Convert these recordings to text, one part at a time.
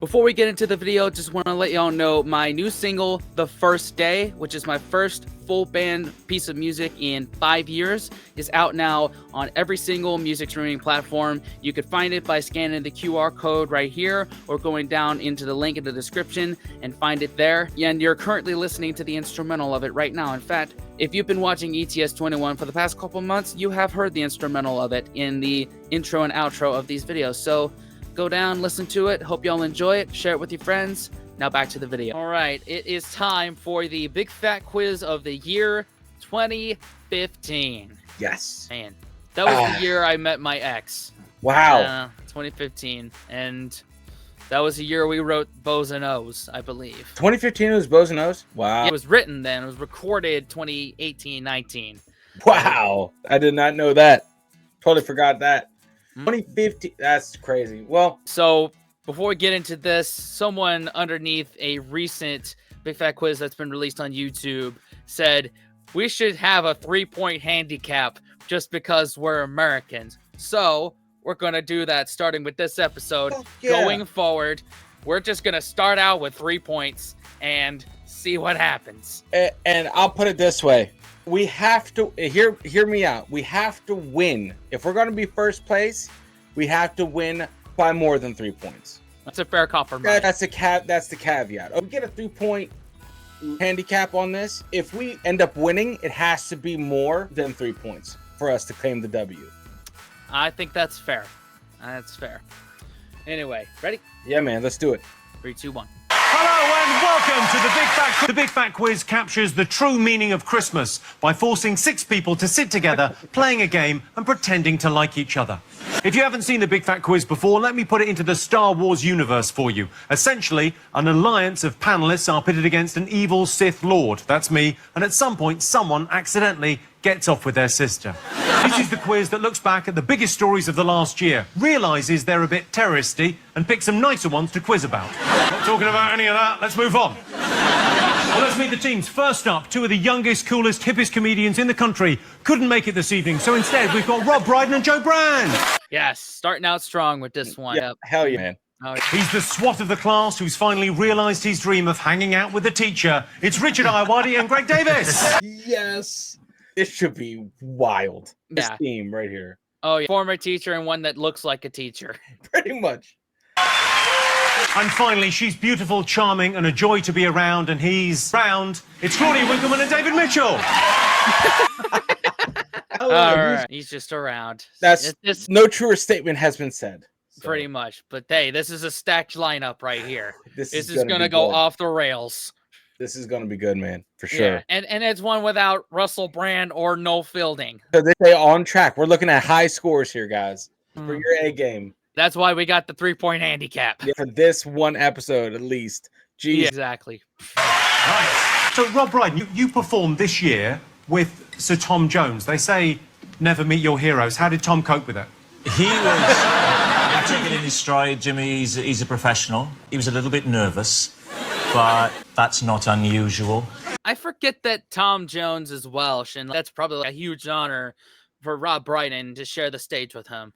Before we get into the video, just want to let y'all know my new single, The First Day, which is my first full band piece of music in 5 years, is out now on every single music streaming platform. You could find it by scanning the QR code right here or going down into the link in the description and find it there. And you're currently listening to the instrumental of it right now. In fact, if you've been watching ETS 21 for the past couple months, you have heard the instrumental of it in the intro and outro of these videos. So go down, listen to it. Hope y'all enjoy it. Share it with your friends. Now back to the video. All right, it is time for the big fat quiz of the year 2015. Yes. Man, that was the year I met my ex. Wow. 2015. And that was the year we wrote Bows and O's, I believe. 2015 was Bows and O's? Wow. Yeah, it was written then. It was recorded 2018-19. Wow. I did not know that. Totally forgot that. 2015, that's crazy. Well, so before we get into this, someone underneath a recent Big Fat Quiz that's been released on YouTube said we should have a 3-point handicap just because we're Americans. So we're going to do that starting with this episode. Going forward, we're just going to start out with 3 points and see what happens. And I'll put it this way. We have to hear me out. We have to win. If we're going to be first place, we have to win by more than 3 points. That's a fair compromise. That's the caveat. We get a 3-point handicap on this. If we end up winning, it has to be more than 3 points for us to claim the W. I think that's fair. That's fair. Anyway, ready? Yeah, man. Let's do it. 3, 2, 1. Hello and welcome to the Big Fat Quiz. The Big Fat Quiz captures the true meaning of Christmas by forcing 6 people to sit together, playing a game and pretending to like each other. If you haven't seen the Big Fat Quiz before, let me put it into the Star Wars universe for you. Essentially, an alliance of panelists are pitted against an evil Sith Lord. That's me. And at some point, someone accidentally gets off with their sister. This is the quiz that looks back at the biggest stories of the last year, realises they're a bit terroristy, and picks some nicer ones to quiz about. Not talking about any of that. Let's move on. Well, let's meet the teams. First up, 2 of the youngest, coolest, hippest comedians in the country couldn't make it this evening, so instead we've got Rob Brydon and Joe Brand. Yes, starting out strong with this one. Yeah, hell yeah, man. Oh, He's the SWAT of the class who's finally realised his dream of hanging out with the teacher. It's Richard Iowati and Greg Davis. Yes. This should be wild. This team right here. Oh, yeah. Former teacher and one that looks like a teacher. Pretty much. And finally, she's beautiful, charming, and a joy to be around, and he's round. It's Claudia Winkleman and David Mitchell. All right. He's just around. That's no truer statement has been said. So. Pretty much. But hey, this is a stacked lineup right here. This is going to be go good. off the rails. This is going to be good, man, for sure. Yeah, and it's one without Russell Brand or Noel Fielding. So they stay on track. We're looking at high scores here, guys, for your A game. That's why we got the 3-point handicap. Yeah, for this one episode, at least. Jeez. Yeah, exactly. Right. So, Rob Brydon, you performed this year with Sir Tom Jones. They say never meet your heroes. How did Tom cope with it? He was taking it in his stride, Jimmy. He's a professional. He was a little bit nervous, but that's not unusual. I forget that Tom Jones is Welsh, and that's probably a huge honor for Rob Brydon to share the stage with him.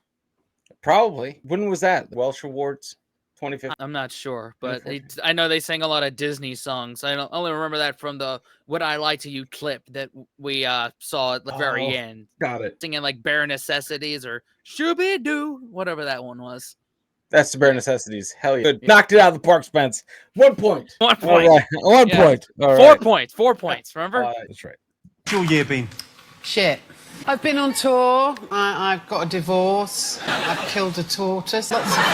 Probably. When was that? Welsh Awards 2015? I'm not sure, but I know they sang a lot of Disney songs. I only remember that from the Would I Lie to You clip that we saw at the very end. Got it. Singing like Bare Necessities or Shooby-Doo, whatever that one was. That's the Bare Necessities. Hell yeah. Good. Knocked it out of the park, Spence. 1 point. 1 point. All right. 1 point. All 4 right. points. 4 points, remember? That's right. What's your year been? Shit. I've been on tour. I've got a divorce. I've killed a tortoise. Lots of things.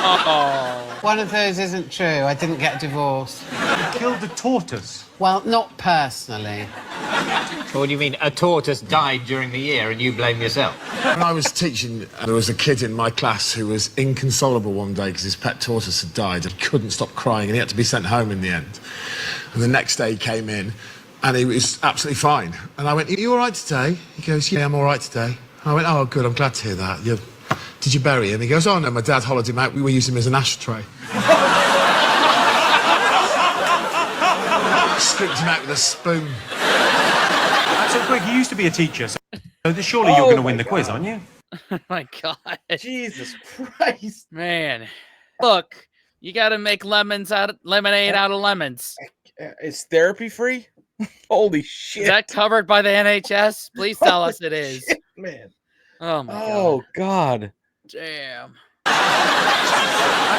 Uh-oh. One of those isn't true. I didn't get a divorce. You killed a tortoise? Well, not personally. What do you mean? A tortoise died during the year and you blame yourself? When I was teaching, there was a kid in my class who was inconsolable one day because his pet tortoise had died. He couldn't stop crying and he had to be sent home in the end. And the next day he came in and he was absolutely fine. And I went, "Are you all right today?" He goes, "Yeah, I'm all right today." I went, "Oh, good, I'm glad to hear that. Did you bury him?" He goes, "Oh, no, my dad hollowed him out. We were using him as an ashtray." Scooped him out with a spoon. So, Greg, you used to be a teacher, so surely you're going to win the quiz, aren't you? Oh my God. Jesus Christ. Man. Look, You got to make lemonade out of lemons. Is therapy free? Holy shit! Is that covered by the NHS? Please tell us it is. Shit, man. Oh my God. Damn.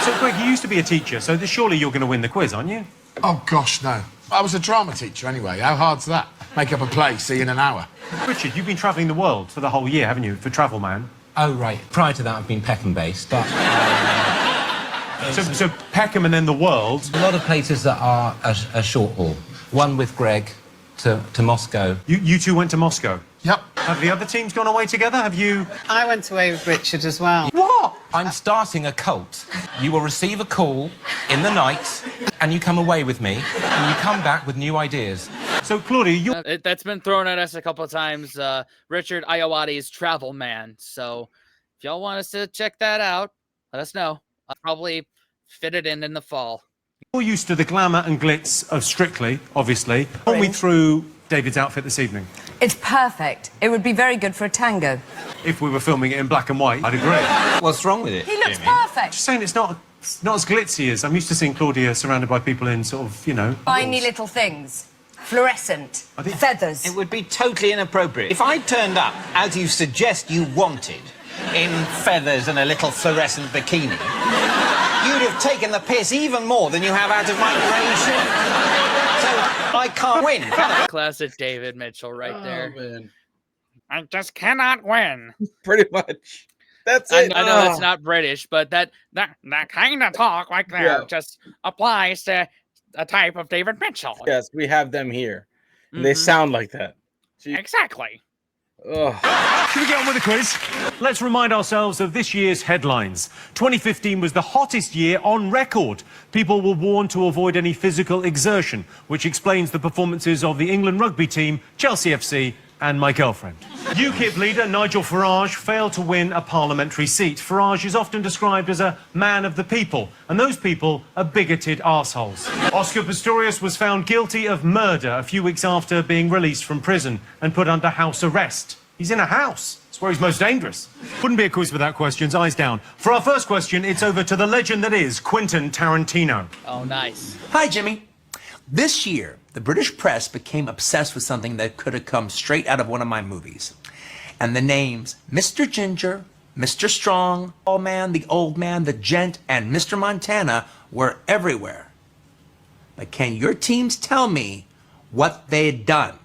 So, Greg, you used to be a teacher, so surely you're going to win the quiz, aren't you? Oh, gosh, no. I was a drama teacher anyway. How hard's that? Make up a play, see you in an hour. Richard, you've been travelling the world for the whole year, haven't you, for Travel Man? Oh, right. Prior to that, I've been Peckham-based, but... So Peckham and then the world. A lot of places that are a short haul. One with Greg to Moscow. You two went to Moscow? Yep. Have the other teams gone away together? Have you... I went away with Richard as well. What? I'm starting a cult. You will receive a call in the night, and you come away with me, and you come back with new ideas. So, Claudia, you... That's been thrown at us a couple of times. Richard Iowati's Travel Man. So if y'all want us to check that out, let us know. I'll probably fit it in the fall. You're used to the glamour and glitz of Strictly, obviously. Talk me through David's outfit this evening. It's perfect. It would be very good for a tango. If we were filming it in black and white, I'd agree. What's wrong with it? He looks perfect. Just saying it's not as glitzy as... I'm used to seeing Claudia surrounded by people in sort of, you know... Tiny little things. Fluorescent. Feathers. It would be totally inappropriate. If I turned up, as you suggest you wanted, in feathers and a little fluorescent bikini, you'd have taken the piss even more than you have out of my creation. So I can't win. Classic David Mitchell right there. Man. I just cannot win. Pretty much. That's I it. know that's not British, but that kind of talk like that just applies to a type of David Mitchell. Yes, we have them here. And they sound like that. Exactly. Ugh. Should we get on with the quiz? Let's remind ourselves of this year's headlines. 2015 was the hottest year on record. People were warned to avoid any physical exertion, which explains the performances of the England rugby team, Chelsea FC, and my girlfriend. UKIP leader Nigel Farage failed to win a parliamentary seat. Farage is often described as a man of the people, and those people are bigoted arseholes. Oscar Pistorius was found guilty of murder a few weeks after being released from prison and put under house arrest. He's in a house. It's where he's most dangerous. Wouldn't be a quiz without questions. Eyes down. For our first question, it's over to the legend that is Quentin Tarantino. Oh, nice. Hi, Jimmy. This year, the British press became obsessed with something that could have come straight out of one of my movies. And the names Mr. Ginger, Mr. Strong, Tall Man, the Old Man, the Gent, and Mr. Montana were everywhere. But can your teams tell me what they'd done?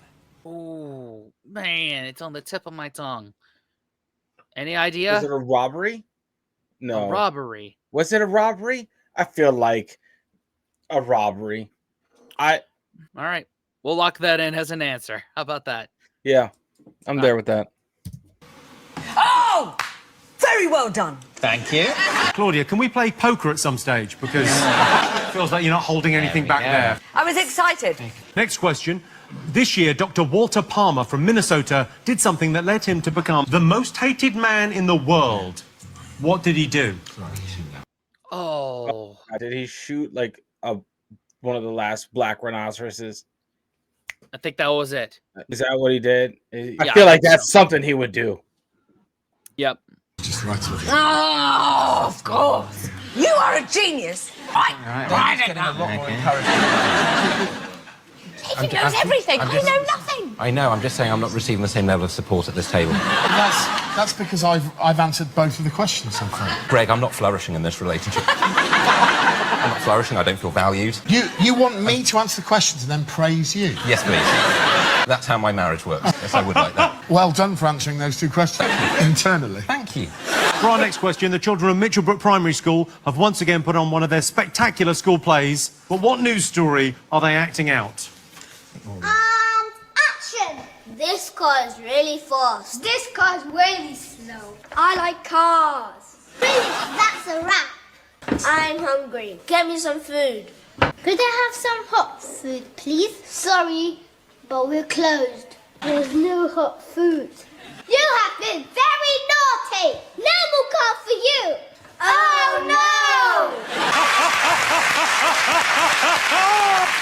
Oh, man, it's on the tip of my tongue. Any idea? Was it a robbery? No. A robbery. Was it a robbery? I feel like a robbery. All right. We'll lock that in as an answer. How about that? Yeah, I'm there with that. Oh! Very well done. Thank you. Claudia, can we play poker at some stage? Because it feels like you're not holding anything back there. I was excited. Next question. This year, Dr. Walter Palmer from Minnesota did something that led him to become the most hated man in the world. What did he do? Oh. Did he shoot like one of the last black rhinoceroses? I think that was it. Is that what he did? I Yeah, feel I like think that's something he would do. Yep. Just right to the... Oh, of course. You are a genius. I don't know. He knows everything. I know nothing. I know, I'm just saying I'm not receiving the same level of support at this table. That's because I've answered both of the questions so far. Greg, I'm not flourishing in this relationship. I'm not flourishing, I don't feel valued. You want me to answer the questions and then praise you? Yes, please. That's how my marriage works. Yes, I would like that. Well done for answering those two questions internally. Thank you. For our next question, the children of Mitchellbrook Primary School have once again put on one of their spectacular school plays. But what news story are they acting out? Action! This car is really fast. This car's really slow. I like cars. Really, that's a wrap. I'm hungry. Get me some food. Could I have some hot food, please? Sorry, but we're closed. There's no hot food. You have been very naughty. No more car for you. Oh, no!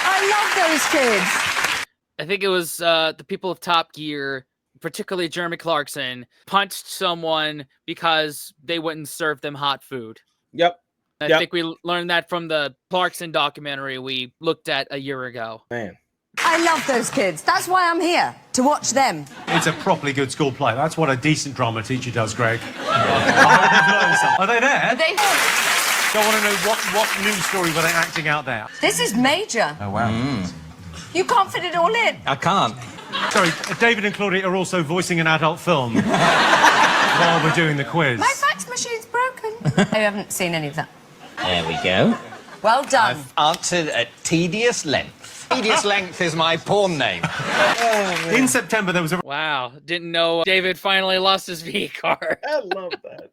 I love those kids. I think it was the people of Top Gear, particularly Jeremy Clarkson, punched someone because they wouldn't serve them hot food. Yep. I think we learned that from the Clarkson documentary we looked at a year ago. Man. I love those kids. That's why I'm here, to watch them. It's a properly good school play. That's what a decent drama teacher does, Greg. Are they there? Are they... I want to know what news story were they acting out there? This is major. Oh, wow. You can't fit it all in. I can't. Sorry, David and Claudia are also voicing an adult film while we're doing the quiz. My fax machine's broken. I haven't seen any of that. There we go. Well done. I've answered at tedious length. Tedious length is my porn name. In September, there was a... Wow, didn't know David finally lost his V card. I love that.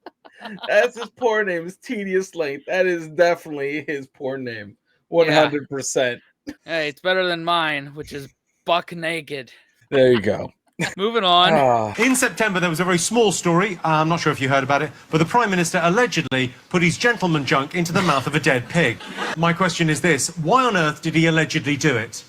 That's his porn name. Is Tedious Length. That is definitely his porn name. 100%. Hey, it's better than mine, which is buck naked. There you go. Moving on. In September, there was a very small story. I'm not sure if you heard about it, but the Prime Minister allegedly put his gentleman junk into the mouth of a dead pig. My question is this: why on earth did he allegedly do it?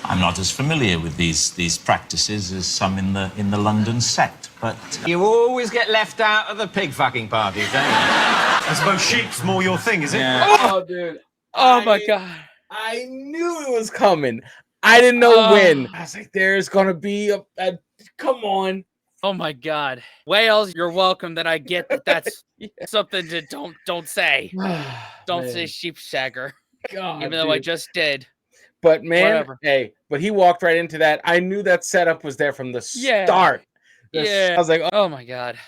I'm not as familiar with these practices as some in the London set, but You always get left out of the pig fucking parties, don't you? I suppose sheep's more your thing, is it? Yeah. Oh, dude. Oh my god. I knew it was coming. I didn't know when. I was like, there's going to be a... Come on. Oh my god. Wales, you're welcome that I get that that's something to don't say. Don't say sheep shagger. God, even though I just did. But man, Whatever. hey, but he walked right into that. I knew that setup was there from the start. I was like, oh my god.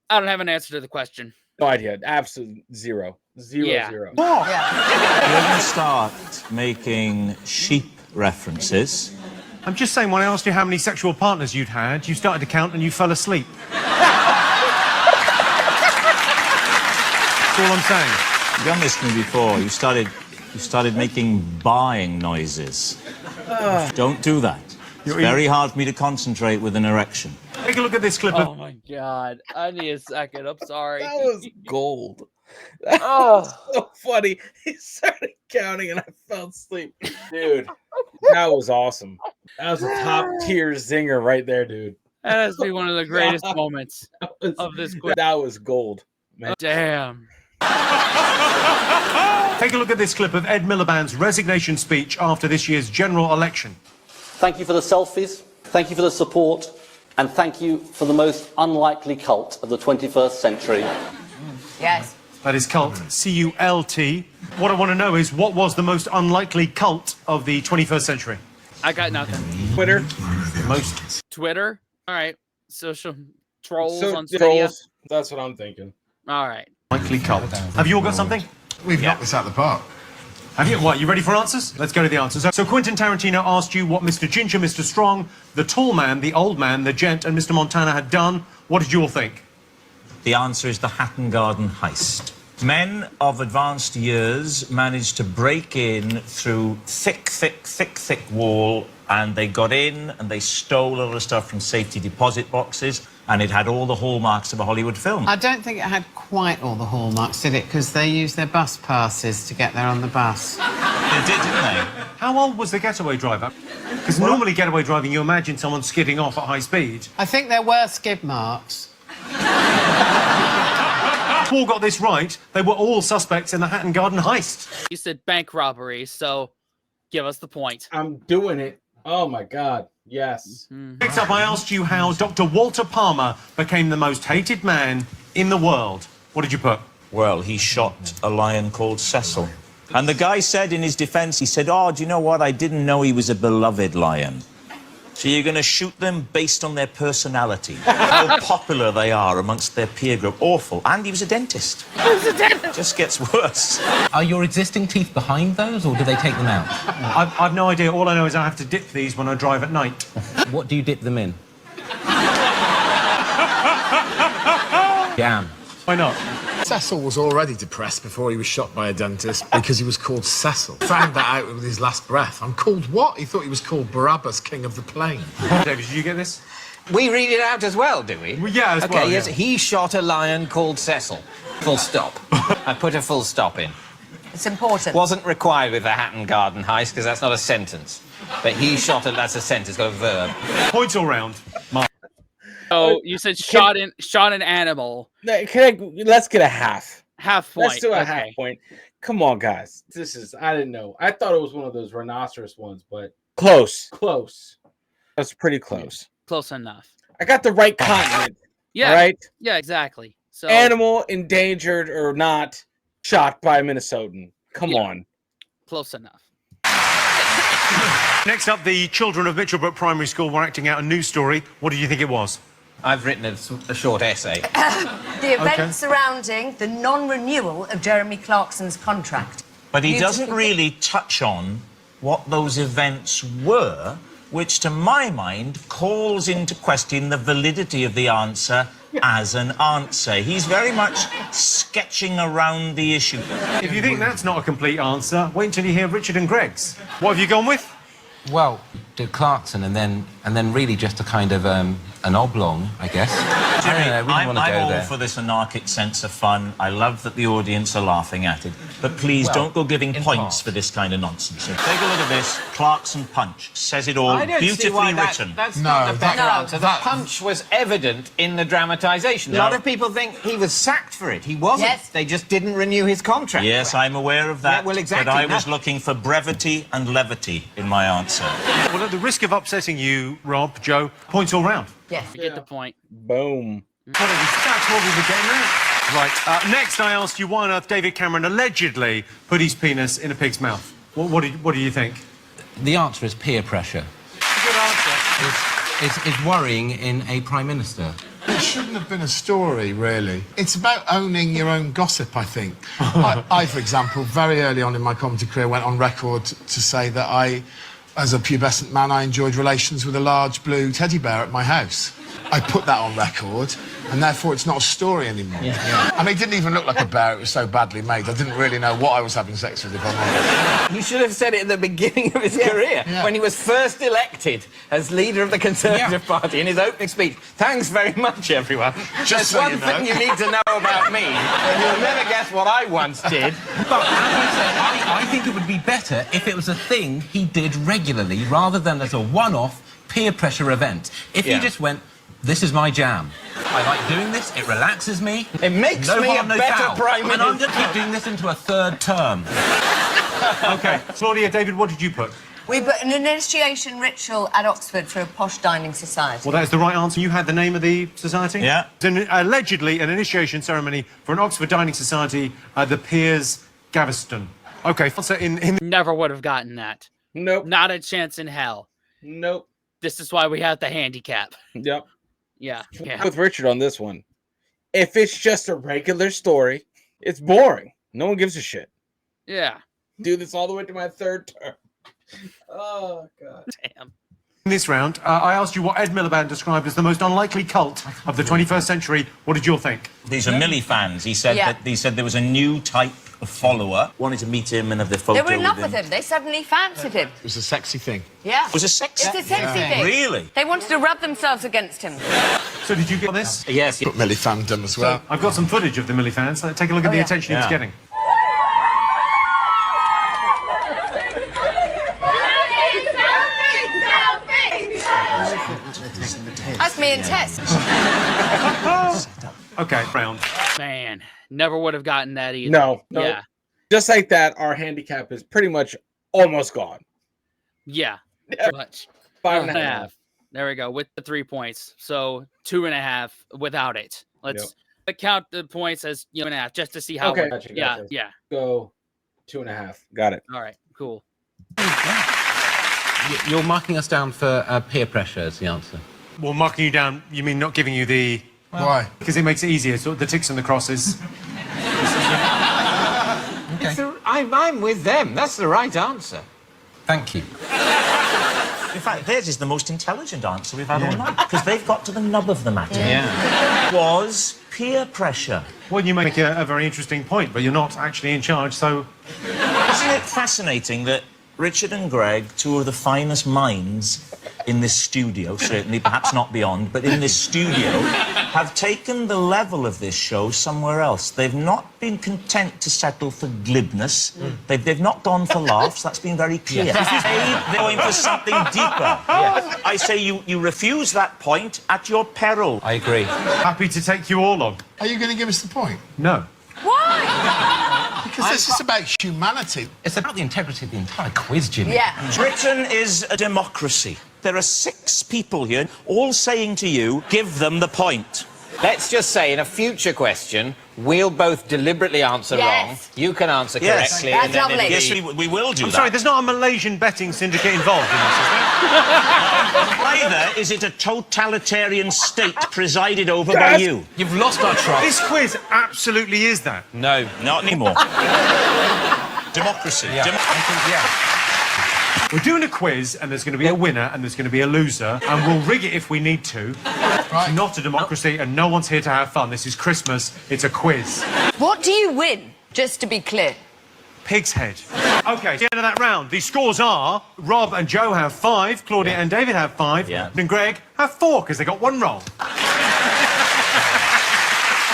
I don't have an answer to the question. no idea. Absolute zero. Yeah. Zero. when you start making sheep references, I'm just saying, when I asked you how many sexual partners you'd had, you started to count and you fell asleep. That's all I'm saying. you've done this to me before. You started making buying noises. Don't do that. It's very hard for me to concentrate with an erection. Take a look at this clip Oh of... my god. I need a second. I'm sorry. That was gold. Oh. So funny. He started counting and I fell asleep. Dude, that was awesome. That was a top tier zinger right there, dude. That has to be one of the greatest moments of this quiz. That was gold, man. Damn. Take a look at this clip of Ed Miliband's resignation speech after this year's general election. Thank you for the selfies, thank you for the support, and thank you for the most unlikely cult of the 21st century. Yes. That is cult, C-U-L-T. What I want to know is, what was the most unlikely cult of the 21st century? I got nothing. Twitter. Most. Twitter? All right. Social trolls So, on Stadia? trolls. That's what I'm thinking. All right. Likely cult. Have you all got something? We've knocked this out of the park. Have you? What, you ready for answers? Let's go to the answers. So Quentin Tarantino asked you what Mr. Ginger, Mr. Strong, the tall man, the old man, the gent, and Mr. Montana had done. What did you all think? The answer is the Hatton Garden Heist. Men of advanced years managed to break in through thick wall, and they got in and they stole all the stuff from safety deposit boxes, and it had all the hallmarks of a Hollywood film. I don't think it had quite all the hallmarks, did it? Because they used their bus passes to get there on the bus. They did, didn't they? How old was the getaway driver? Because normally getaway driving, you imagine someone skidding off at high speed. I think there were skid marks. Paul got this right. They were all suspects in the Hatton Garden Heist. You said bank robbery, so give us the point. I'm doing it. Oh my God. Yes. Next up, I asked you how Dr. Walter Palmer became the most hated man in the world. What did you put? Well, he shot a lion called Cecil. And the guy said in his defense, he said, "Oh, do you know what? I didn't know he was a beloved lion." So you're going to shoot them based on their personality, how popular they are amongst their peer group. Awful. And he was a dentist. Just gets worse. Are your existing teeth behind those, or do they take them out? I've no idea. All I know is I have to dip these when I drive at night. What do you dip them in? Jam. Why not? Cecil was already depressed before he was shot by a dentist because he was called Cecil. Found that out with his last breath. I'm called what? He thought he was called Barabbas, King of the Plain. David, did you get this? We read it out as well, do we? Well, yeah, as okay, well, yes, yeah. he shot a lion called Cecil. Full stop. I put a full stop in. It's important. Wasn't required with the Hatton Garden Heist, because that's not a sentence. But he shot a... That's a sentence, got a verb. Points all round. Mark. So you said shot an animal. Let's get a half. Half point. Let's do a okay. half point. Come on, guys. I didn't know. I thought it was one of those rhinoceros ones, but close. That's pretty close. Close enough. I got the right continent. Yeah. All right. Yeah, exactly. So Animal, endangered or not, shot by a Minnesotan. Come on. close enough. Next up, the children of Mitchellbrook Primary School were acting out a news story. What did you think it was? I've written a short essay. The event surrounding the non-renewal of Jeremy Clarkson's contract. But he doesn't really touch on what those events were, which to my mind calls into question the validity of the answer as an answer. He's very much sketching around the issue. If you think that's not a complete answer, wait until you hear Richard and Greg's. What have you gone with? Well, did Clarkson and then really just a kind of an oblong, I guess. Jimmy, I don't know, I'm want to go all there. for this anarchic sense of fun. I love that the audience are laughing at it. But please don't go giving points for this kind of nonsense. So take a look at this. Clarkson punch. Says it all. I don't Beautifully see why written. That's not the better answer. The punch was evident in the dramatisation. A lot of people think he was sacked for it. He wasn't. Yes. They just didn't renew his contract. Yes, I'm aware of that. Yeah, well, exactly. But I was looking for brevity and levity in my answer. Well, at the risk of upsetting you, Rob, Joe, points all round. Yes. You get the point. Boom. That's what we were getting at. Right, next I asked you why on earth David Cameron allegedly put his penis in a pig's mouth. What do you think? The answer is peer pressure. Good answer. Is worrying in a Prime Minister. It shouldn't have been a story, really. It's about owning your own gossip, I think. I, for example, very early on in my comedy career went on record to say that as a pubescent man, I enjoyed relations with a large blue teddy bear at my house. I put that on record, and therefore it's not a story anymore. And it didn't even look like a bear, it was so badly made. I didn't really know what I was having sex with, if I'm honest. You should have said it at the beginning of his career, when he was first elected as leader of the Conservative Party in his opening speech. Thanks very much, everyone. Just There's so one you know. thing you need to know about me, and you'll never guess what I once did. But as I said, I think it would be better if it was a thing he did regularly rather than as a one-off peer pressure event. If he just went, this is my jam. I like doing this, it relaxes me. It makes no me harm, a no better foul. Prime Minister. And I'm going to keep doing this into a third term. OK, Claudia, David, what did you put? We put an initiation ritual at Oxford for a posh dining society. Well, that's the right answer. You had the name of the society? Yeah. It's allegedly an initiation ceremony for an Oxford dining society, the Piers Gaveston. OK, so in... Never would have gotten that. Nope. Not a chance in hell. Nope. This is why we have the handicap. Yep. Yeah. With Richard on this one. If it's just a regular story, it's boring. No one gives a shit. Yeah. Do this all the way to my third term. Oh, God. Damn. In this round, I asked you what Ed Miliband described as the most unlikely cult of the 21st century. What did you all think? These are Millie fans. He said there was a new type of follower. Wanted to meet him and have their photo They were in love with him. They suddenly fancied him. It was a sexy thing. Yeah. It was a sexy It's a sexy thing. Really? They wanted to rub themselves against him. So did you get this? Yes. Put Millie fandom as well. I've got some footage of the Millie fans. Take a look at the attention it's getting. That's me and Tess. OK, round. Man, never would have gotten that either. No. Yeah. Just like that, our handicap is pretty much almost gone. Yeah. Pretty much. 5.5. There we go, with the 3 points. So 2.5 without it. Let's count the points as 2.5 just to see how. Okay. Yeah. Go 2.5. Got it. All right. Cool. You're marking us down for peer pressure is the answer. Well, marking you down, you mean not giving you the... Why? Because it makes it easier, so the ticks and the crosses. I'm with them. That's the right answer. Thank you. In fact, theirs is the most intelligent answer we've had all night, because they've got to the nub of the matter. Yeah. Was peer pressure. Well, you make a very interesting point, but you're not actually in charge, so... Isn't it fascinating that Richard and Greg, two of the finest minds in this studio, certainly, perhaps not beyond, but in this studio, have taken the level of this show somewhere else. They've not been content to settle for glibness. They've not gone for laughs. That's been very clear. They're going for something deeper. I say you refuse that point at your peril. I agree. Happy to take you all on. Are you going to give us the point? No. Why? Because this is about humanity. It's about the integrity of the entire quiz, Jimmy. Yeah. Britain is a democracy. There are 6 people here, all saying to you, give them the point. Let's just say in a future question, we'll both deliberately answer wrong. You can answer correctly. That's and then lovely. Yes, we will do I'm that. sorry, there's not a Malaysian betting syndicate involved in this, is there? Either is it a totalitarian state presided over by you. You've lost our trust. This quiz absolutely is that. No. Not anymore. Democracy. Yeah. We're doing a quiz, and there's going to be a winner, and there's going to be a loser, and we'll rig it if we need to. It's not a democracy, and no one's here to have fun. This is Christmas. It's a quiz. What do you win, just to be clear? Pig's head. OK, at the end of that round, the scores are Rob and Joe have 5, Claudia and David have 5, and Greg have 4, because they got 1 wrong.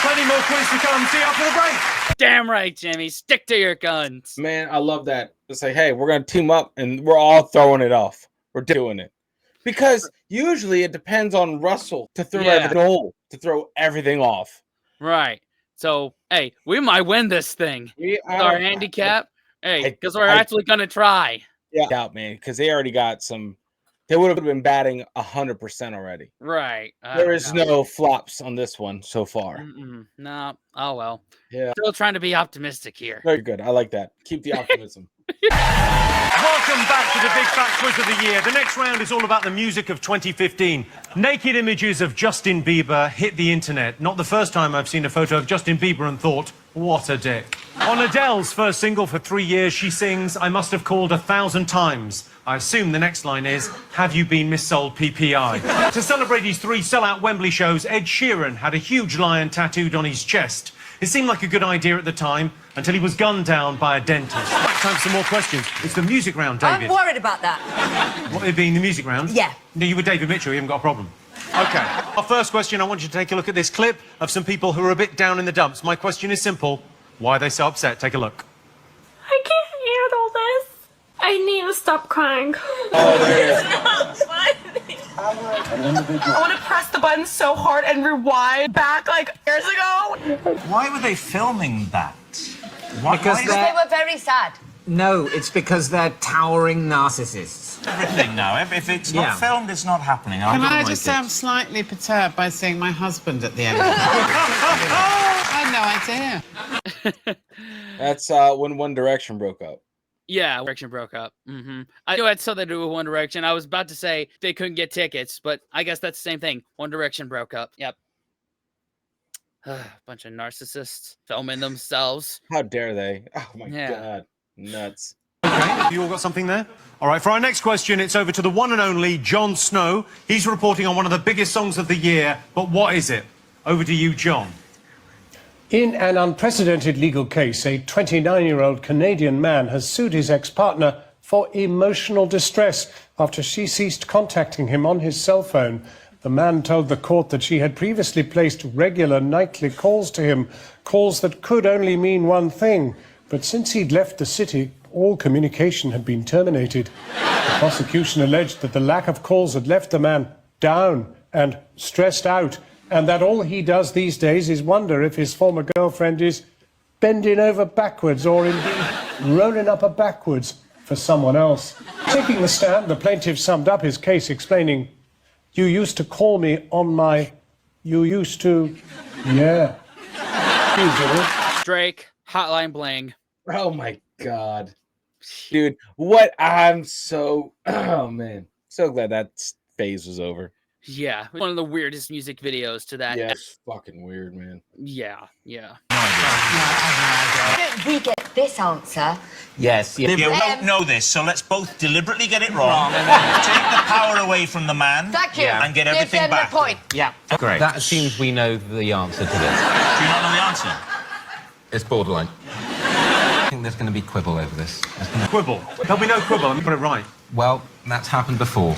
Plenty more quiz to come. See you after the break. Damn right, Jimmy. Stick to your guns. Man, I love that. It's like, hey, we're going to team up and we're all throwing it off. We're doing it. Because usually it depends on Russell to throw everything off. Right. So, hey, we might win this thing. Our handicap. Hey, because we're actually going to try. Yeah, out, man, because they already got some. They would have been batting 100% already. Right. There is no flops on this one so far. No. Oh, well. Yeah. Still trying to be optimistic here. Very good. I like that. Keep the optimism. Welcome back to the Big Fat Quiz of the Year. The next round is all about the music of 2015. Naked images of Justin Bieber hit the internet. Not the first time I've seen a photo of Justin Bieber and thought, what a dick. On Adele's first single for 3 years, she sings, I must have called 1,000 times. I assume the next line is, have you been missold PPI? To celebrate his 3 sellout Wembley shows, Ed Sheeran had a huge lion tattooed on his chest. It seemed like a good idea at the time, until he was gunned down by a dentist. Time for some more questions. It's the music round, David. I'm worried about that. What, it being the music round? Yeah. No, you were David Mitchell, you haven't got a problem. OK. Our first question, I want you to take a look at this clip of some people who are a bit down in the dumps. My question is simple. Why are they so upset? Take a look. I can't handle this. I need to stop crying. Oh, there it is. It's not funny. I want to press the button so hard and rewind back like years ago. Why were they filming that? Because They were very sad. No, it's because they're towering narcissists. Everything now. If it's not filmed, it's not happening. Can I just say I'm slightly perturbed by seeing my husband at the end? I had no idea. That's when One Direction broke up. Yeah, One Direction broke up. I knew it had something to do with One Direction. I was about to say they couldn't get tickets, but I guess that's the same thing. One Direction broke up. Yep. Bunch of narcissists filming themselves. How dare they? Oh, my God. Nuts. OK, you all got something there? All right, for our next question, it's over to the one and only Jon Snow. He's reporting on one of the biggest songs of the year, but what is it? Over to you, John. In an unprecedented legal case, a 29-year-old Canadian man has sued his ex-partner for emotional distress after she ceased contacting him on his cell phone. The man told the court that she had previously placed regular nightly calls to him, calls that could only mean one thing. But since he'd left the city, all communication had been terminated. The prosecution alleged that the lack of calls had left the man down and stressed out, and that all he does these days is wonder if his former girlfriend is bending over backwards or indeed rolling up her backwards for someone else. Taking the stand, the plaintiff summed up his case, explaining, "You used to call me on my... You used to... Yeah. Usually." Drake, Hotline Bling. Oh, my God. Dude, what? I'm so... Oh, man. So glad that phase was over. Yeah, one of the weirdest music videos to that. Yeah, it's fucking weird, man. Yeah. We get this answer. Yes. You don't know this, so let's both deliberately get it wrong. Take the power away from the man. Thank you. And get everything Give them back. the point. Yeah. Great. That assumes we know the answer to this. Do you not know the answer? It's borderline. I think there's going to be quibble over this. Quibble? There'll be no quibble. I got it right. Well, that's happened before.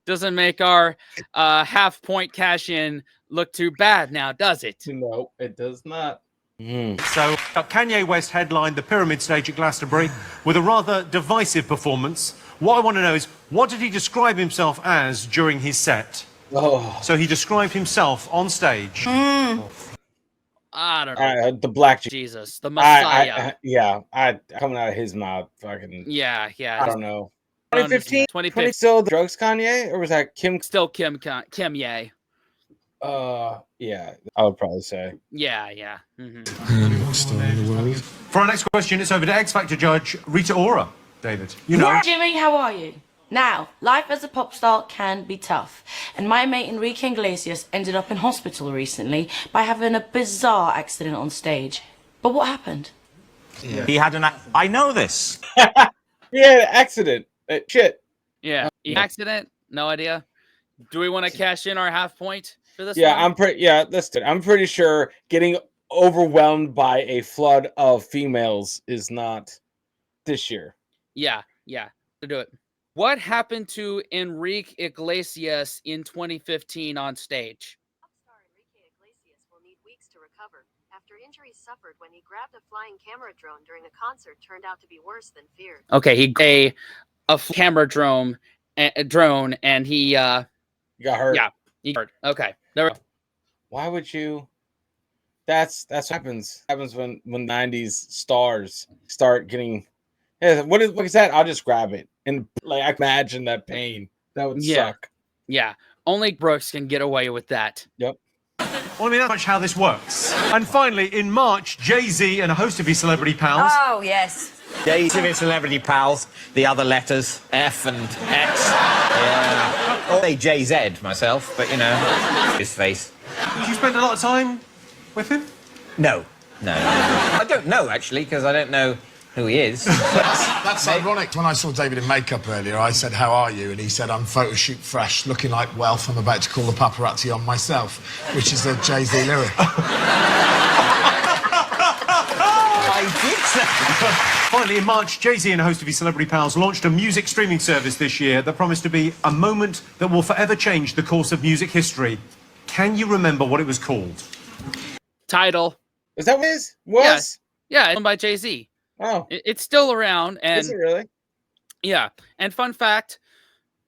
Doesn't make our half-point cash-in look too bad now, does it? No, it does not. So, Kanye West headlined the Pyramid Stage at Glastonbury with a rather divisive performance. What I want to know is, what did he describe himself as during his set? Oh. So he described himself on stage. I don't know. The black Jesus, the Messiah. Coming out of his mouth, fucking. Yeah. I don't know. 2015. 2015. Still the drugs, Kanye, or was that Kim? Still Kim Ye. Yeah, I would probably say. Yeah. For our next question, it's over to X Factor judge Rita Ora. David, you know. Jimmy, how are you? Now, life as a pop star can be tough, and my mate Enrique Iglesias ended up in hospital recently by having a bizarre accident on stage. But what happened? Yeah. He had I know this. Accident. Shit. Yeah. Accident? No idea. Do we want to cash in our half point for this? Yeah, one? I'm pretty sure getting overwhelmed by a flood of females is not this year. Yeah. To do it. What happened to Enrique Iglesias in 2015 on stage? Popstar Enrique Iglesias will need weeks to recover after injuries suffered when he grabbed a flying camera drone during a concert turned out to be worse than feared. Okay, he a camera drone and he got hurt. Yeah, he got hurt. Okay. Why would you? That's what happens. Happens when 90s stars start getting. Yeah, what is that? I'll just grab it and I imagine that pain. That would suck. Yeah, only Brooks can get away with that. Yep. Well, I mean, that's much how this works. And finally, in March, Jay-Z and a host of his celebrity pals. Oh, yes. Jay-Z and his celebrity pals, the other letters, F and X. Yeah. Or say J-Z myself, but you know, his face. Did you spend a lot of time with him? No. I don't know, actually, because I don't know who he is. That's ironic. When I saw David in makeup earlier, I said, "How are you?" And he said, "I'm photo shoot fresh, looking like wealth. I'm about to call the paparazzi on myself," which is a Jay-Z lyric. I did say. Finally, in March, Jay-Z and a host of his celebrity pals launched a music streaming service this year that promised to be a moment that will forever change the course of music history. Can you remember what it was called? Tidal. Is that what it is? Was? Yeah, it's owned by Jay-Z. Oh. It's still around. And is it really? Yeah. And fun fact,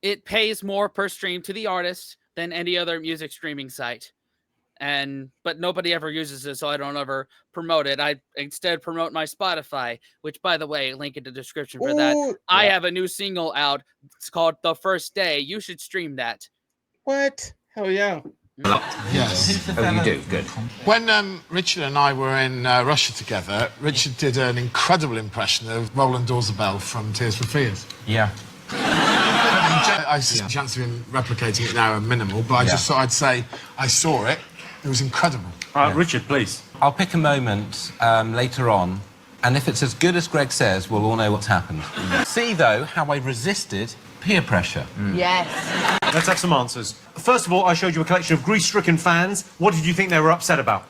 it pays more per stream to the artist than any other music streaming site. But nobody ever uses it, so I don't ever promote it. I instead promote my Spotify, which, by the way, link in the description for that. I have a new single out. It's called The First Day. You should stream that. What? Hell yeah. Yes. Oh, you do? Good. When Richard and I were in Russia together, Richard did an incredible impression of Roland Dorzabel from Tears for Fears. Yeah. I see the chance of him replicating it now are minimal, but I just thought I'd say I saw it. It was incredible. Richard, please. I'll pick a moment later on, and if it's as good as Greg says, we'll all know what's happened. See, though, how I resisted peer pressure. Yes. Let's have some answers. First of all, I showed you a collection of grief-stricken fans. What did you think they were upset about?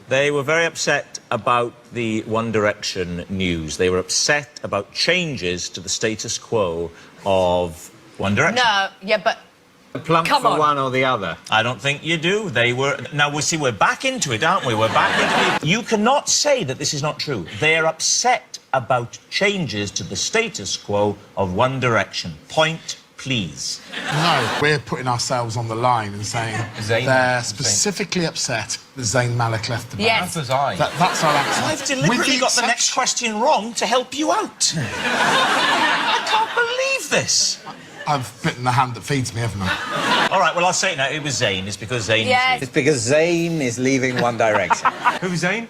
They were very upset about the One Direction news. They were upset about changes to the status quo of One Direction. No, yeah, but... Plump Come for on. one or the other. I don't think you do. They were... Now, we're back into it, aren't we? We're back into it. You cannot say that this is not true. They are upset about changes to the status quo of One Direction. Point, please. No, we're putting ourselves on the line and saying they're specifically upset that Zayn Malik left the band. Yes. That's I. That's our answer. I've deliberately got the next question wrong to help you out. I can't believe this. I've bitten the hand that feeds me, haven't I? All right, well, I'll say it now. It was Zayn. It's because Zayn... Yes. It's because Zayn is leaving One Direction. Who's Zayn?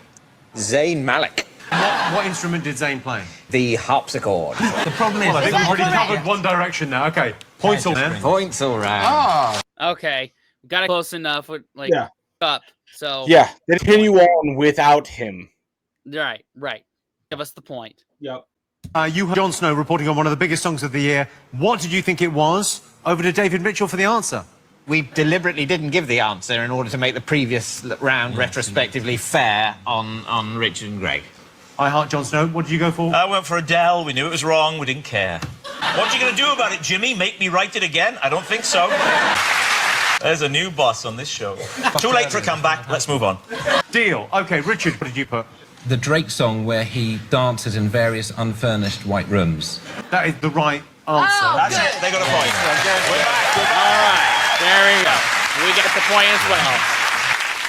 Zayn Malik. What instrument did Zayn play? The harpsichord. The problem is... Well, I think we've already covered One Direction now. OK, points all round. Points all round. Ah. Okay. Got it close enough with, up. So... Yeah, they continue on without him. Right. Give us the point. Yep. You heard Jon Snow reporting on one of the biggest songs of the year. What did you think it was? Over to David Mitchell for the answer. We deliberately didn't give the answer in order to make the previous round retrospectively fair on Richard and Greg. I heart Jon Snow. What did you go for? I went for Adele. We knew it was wrong. We didn't care. What are you going to do about it, Jimmy? Make me write it again? I don't think so. There's a new boss on this show. Too late for a comeback. Let's move on. Deal. OK, Richard, what did you put? The Drake song where he dances in various unfurnished white rooms. That is the right answer. Oh, That's it. They got a point. We're back. All right. There we go. We get the point as well.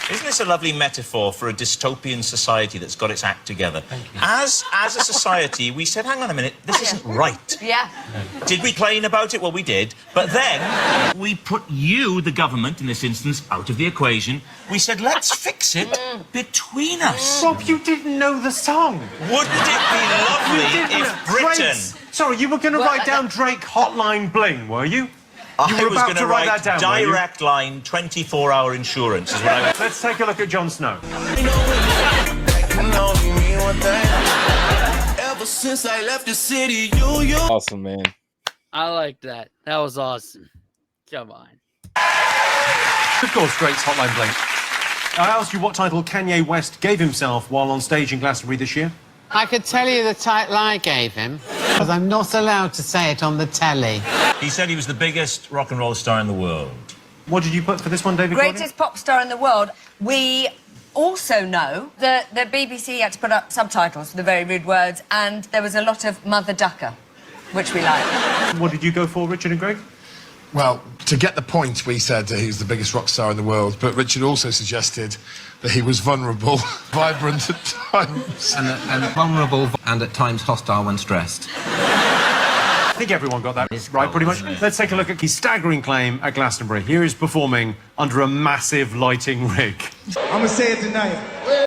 Isn't this a lovely metaphor for a dystopian society that's got its act together? As a society, we said, hang on a minute, this isn't right. Yeah. Did we complain about it? Well, we did. But then we put you, the government, in this instance, out of the equation. We said, let's fix it between us. Rob, you didn't know the song. Wouldn't it be lovely if Britain... Sorry, you were going to write down Drake Hotline Bling, were you? I were was about going to to write write that down, were you? direct line 24-hour insurance is what I was... Let's take a look at Jon Snow. Ever since I left the city, you. Awesome, man. I like that. That was awesome. Come on. Of course, Drake's Hotline Bling. I asked you what title Kanye West gave himself while on stage in Glastonbury this year. I could tell you the title I gave him, because I'm not allowed to say it on the telly. He said he was the biggest rock and roll star in the world. What did you put for this one, David? Greatest pop star in the world. We also know that the BBC had to put up subtitles for the very rude words, and there was a lot of Mother Ducker, which we like. What did you go for, Richard and Greg? Well, to get the point, we said that he was the biggest rock star in the world, but Richard also suggested that he was vulnerable, vibrant at times. And vulnerable and at times hostile when stressed. I think everyone got that right, pretty much. Let's take a look at his staggering claim at Glastonbury. Here is performing under a massive lighting rig. I'm gonna say it tonight.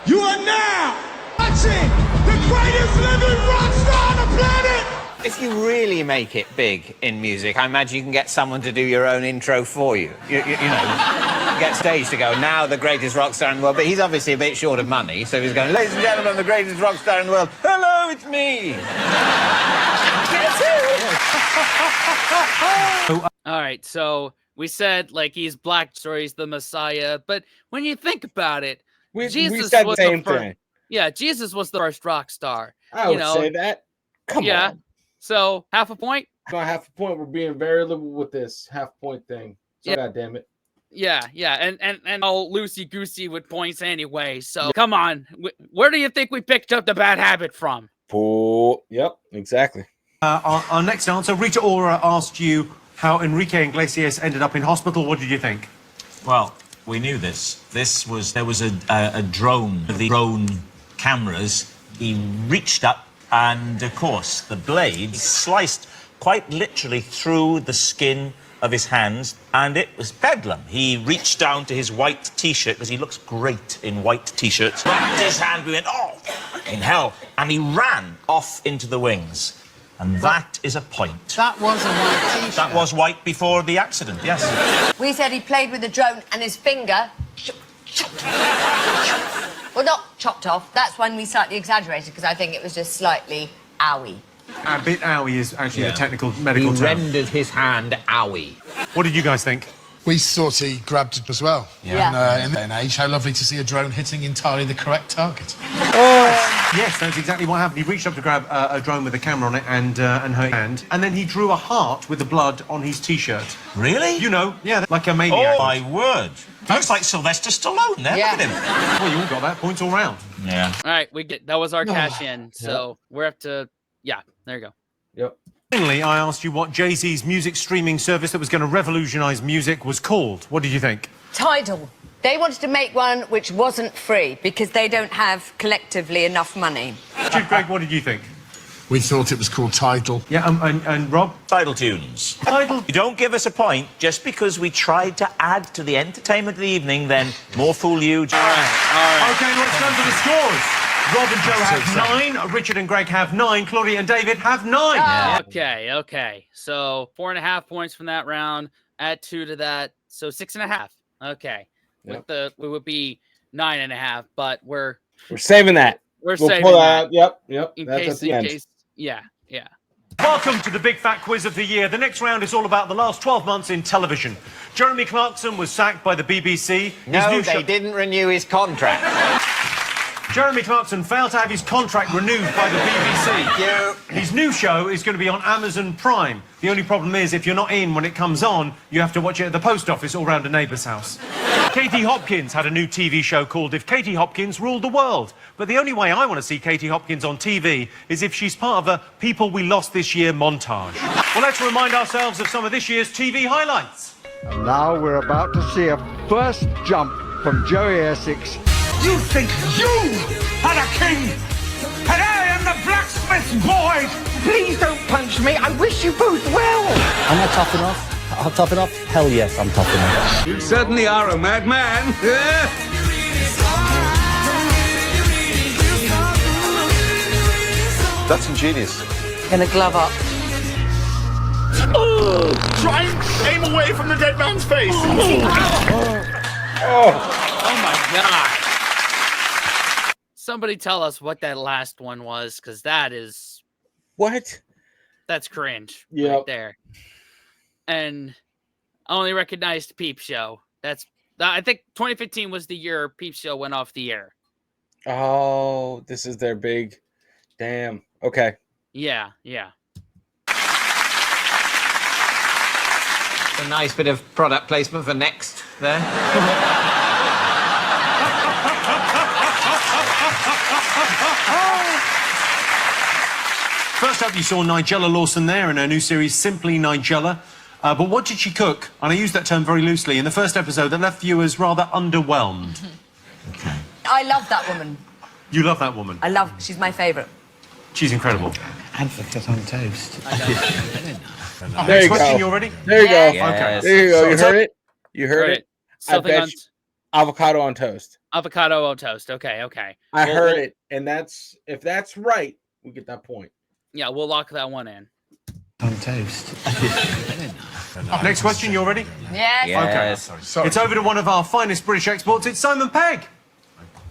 You are now watching the greatest living rock star on the planet! If you really make it big in music, I imagine you can get someone to do your own intro for you. You know, get stage to go, now the greatest rock star in the world. But he's obviously a bit short of money, so he's going, ladies and gentlemen, the greatest rock star in the world. Hello, it's me. All right, so we said, like, he's black, so he's the Messiah. But when you think about it, Jesus said was the same first, thing. Yeah, Jesus was the first rock star. I would say that. Come on. So, half a point? Got half a point. We're being very liberal with this half-point thing. So, God damn it. Yeah, and all loosey-goosey with points anyway. So, come on. Where do you think we picked up the bad habit from? Yep, exactly. Our next answer, Rita Ora asked you how Enrique Iglesias ended up in hospital. What did you think? Well, we knew this. There was a drone, the drone cameras. He reached up, and of course, the blades sliced quite literally through the skin of his hands, and it was bedlam. He reached down to his white T-shirt, because he looks great in white T-shirts, wrapped his hand, we went, oh, in hell, and he ran off into the wings. And that is a point. That was a white T-shirt. That was white before the accident, yes. We said he played with the drone and his finger... well, not chopped off. That's when we slightly exaggerated, because I think it was just slightly owie. A bit owie is actually the technical medical term. He rendered his hand owie. What did you guys think? We thought he grabbed it as well. Yeah. And, in that day and age, how lovely to see a drone hitting entirely the correct target. Yes, that's exactly what happened. He reached up to grab a drone with a camera on it and her hand, and then he drew a heart with the blood on his T-shirt. Really? You know, yeah, like a maniac. Oh, my word. Looks like Sylvester Stallone there. Yeah. Look at him. Well, you all got that. Points all round. Yeah. All right, that was our cash in. So, we're up to... Yeah, there you go. Yep. Finally, I asked you what Jay-Z's music streaming service that was going to revolutionise music was called. What did you think? Tidal. They wanted to make one which wasn't free, because they don't have, collectively, enough money. Richard, Greg, what did you think? We thought it was called Tidal. Yeah, and Rob? Tidal Tunes. Tidal. You don't give us a point just because we tried to add to the entertainment of the evening, then more fool you. All right. OK, let's go to the scores. Rob and Joe have 9, Richard and Greg have 9, Claudia and David have 9. Yeah. Okay. So 4.5 points from that round. Add 2 to that, so 6.5. Okay. Yep. We would be 9.5, but we're saving that. We'll saving pull that. Yep. In That's case, at the end. yeah. Welcome to the Big Fat Quiz of the Year. The next round is all about the last 12 months in television. Jeremy Clarkson was sacked by the BBC. No, they didn't renew his contract. Jeremy Clarkson failed to have his contract renewed by the BBC. His new show is going to be on Amazon Prime. The only problem is, if you're not in when it comes on, you have to watch it at the post office or round a neighbour's house. Katie Hopkins had a new TV show called If Katie Hopkins Ruled the World. But the only way I want to see Katie Hopkins on TV is if she's part of a People We Lost This Year montage. Well, let's remind ourselves of some of this year's TV highlights. And now we're about to see a first jump from Joey Essex. You think you are the king, and I am the blacksmith's boy! Please don't punch me. I wish you both well. Am I tough enough? I'm tough enough? Hell yes, I'm tough enough. You certainly are a madman. That's ingenious. Gonna glove up. Try and aim away from the dead man's face. Oh my god. Somebody tell us what that last one was, because that is... What? That's cringe Yep. right there. And I only recognized Peep Show. I think 2015 was the year Peep Show went off the air. Oh, this is their big... Damn. Okay. Yeah, yeah. A nice bit of product placement for Next there. First up, you saw Nigella Lawson there in her new series, Simply Nigella. But what did she cook? And I use that term very loosely. In the first episode, that left viewers rather underwhelmed. I love that woman. You love that woman? She's my favourite. She's incredible. Advocate on toast. There you question, go. you all ready? There you go. Yes. Okay. There you go. You So- heard it? You heard Right. it? Something on Avocado on toast. avocado on toast. Okay, okay. I We'll- heard we'll- it. And if that's right, we get that point. Yeah, we'll lock that one in. On toast. Next question, you all ready? Yes. Okay. It's over to one of our finest British exports. It's Simon Pegg.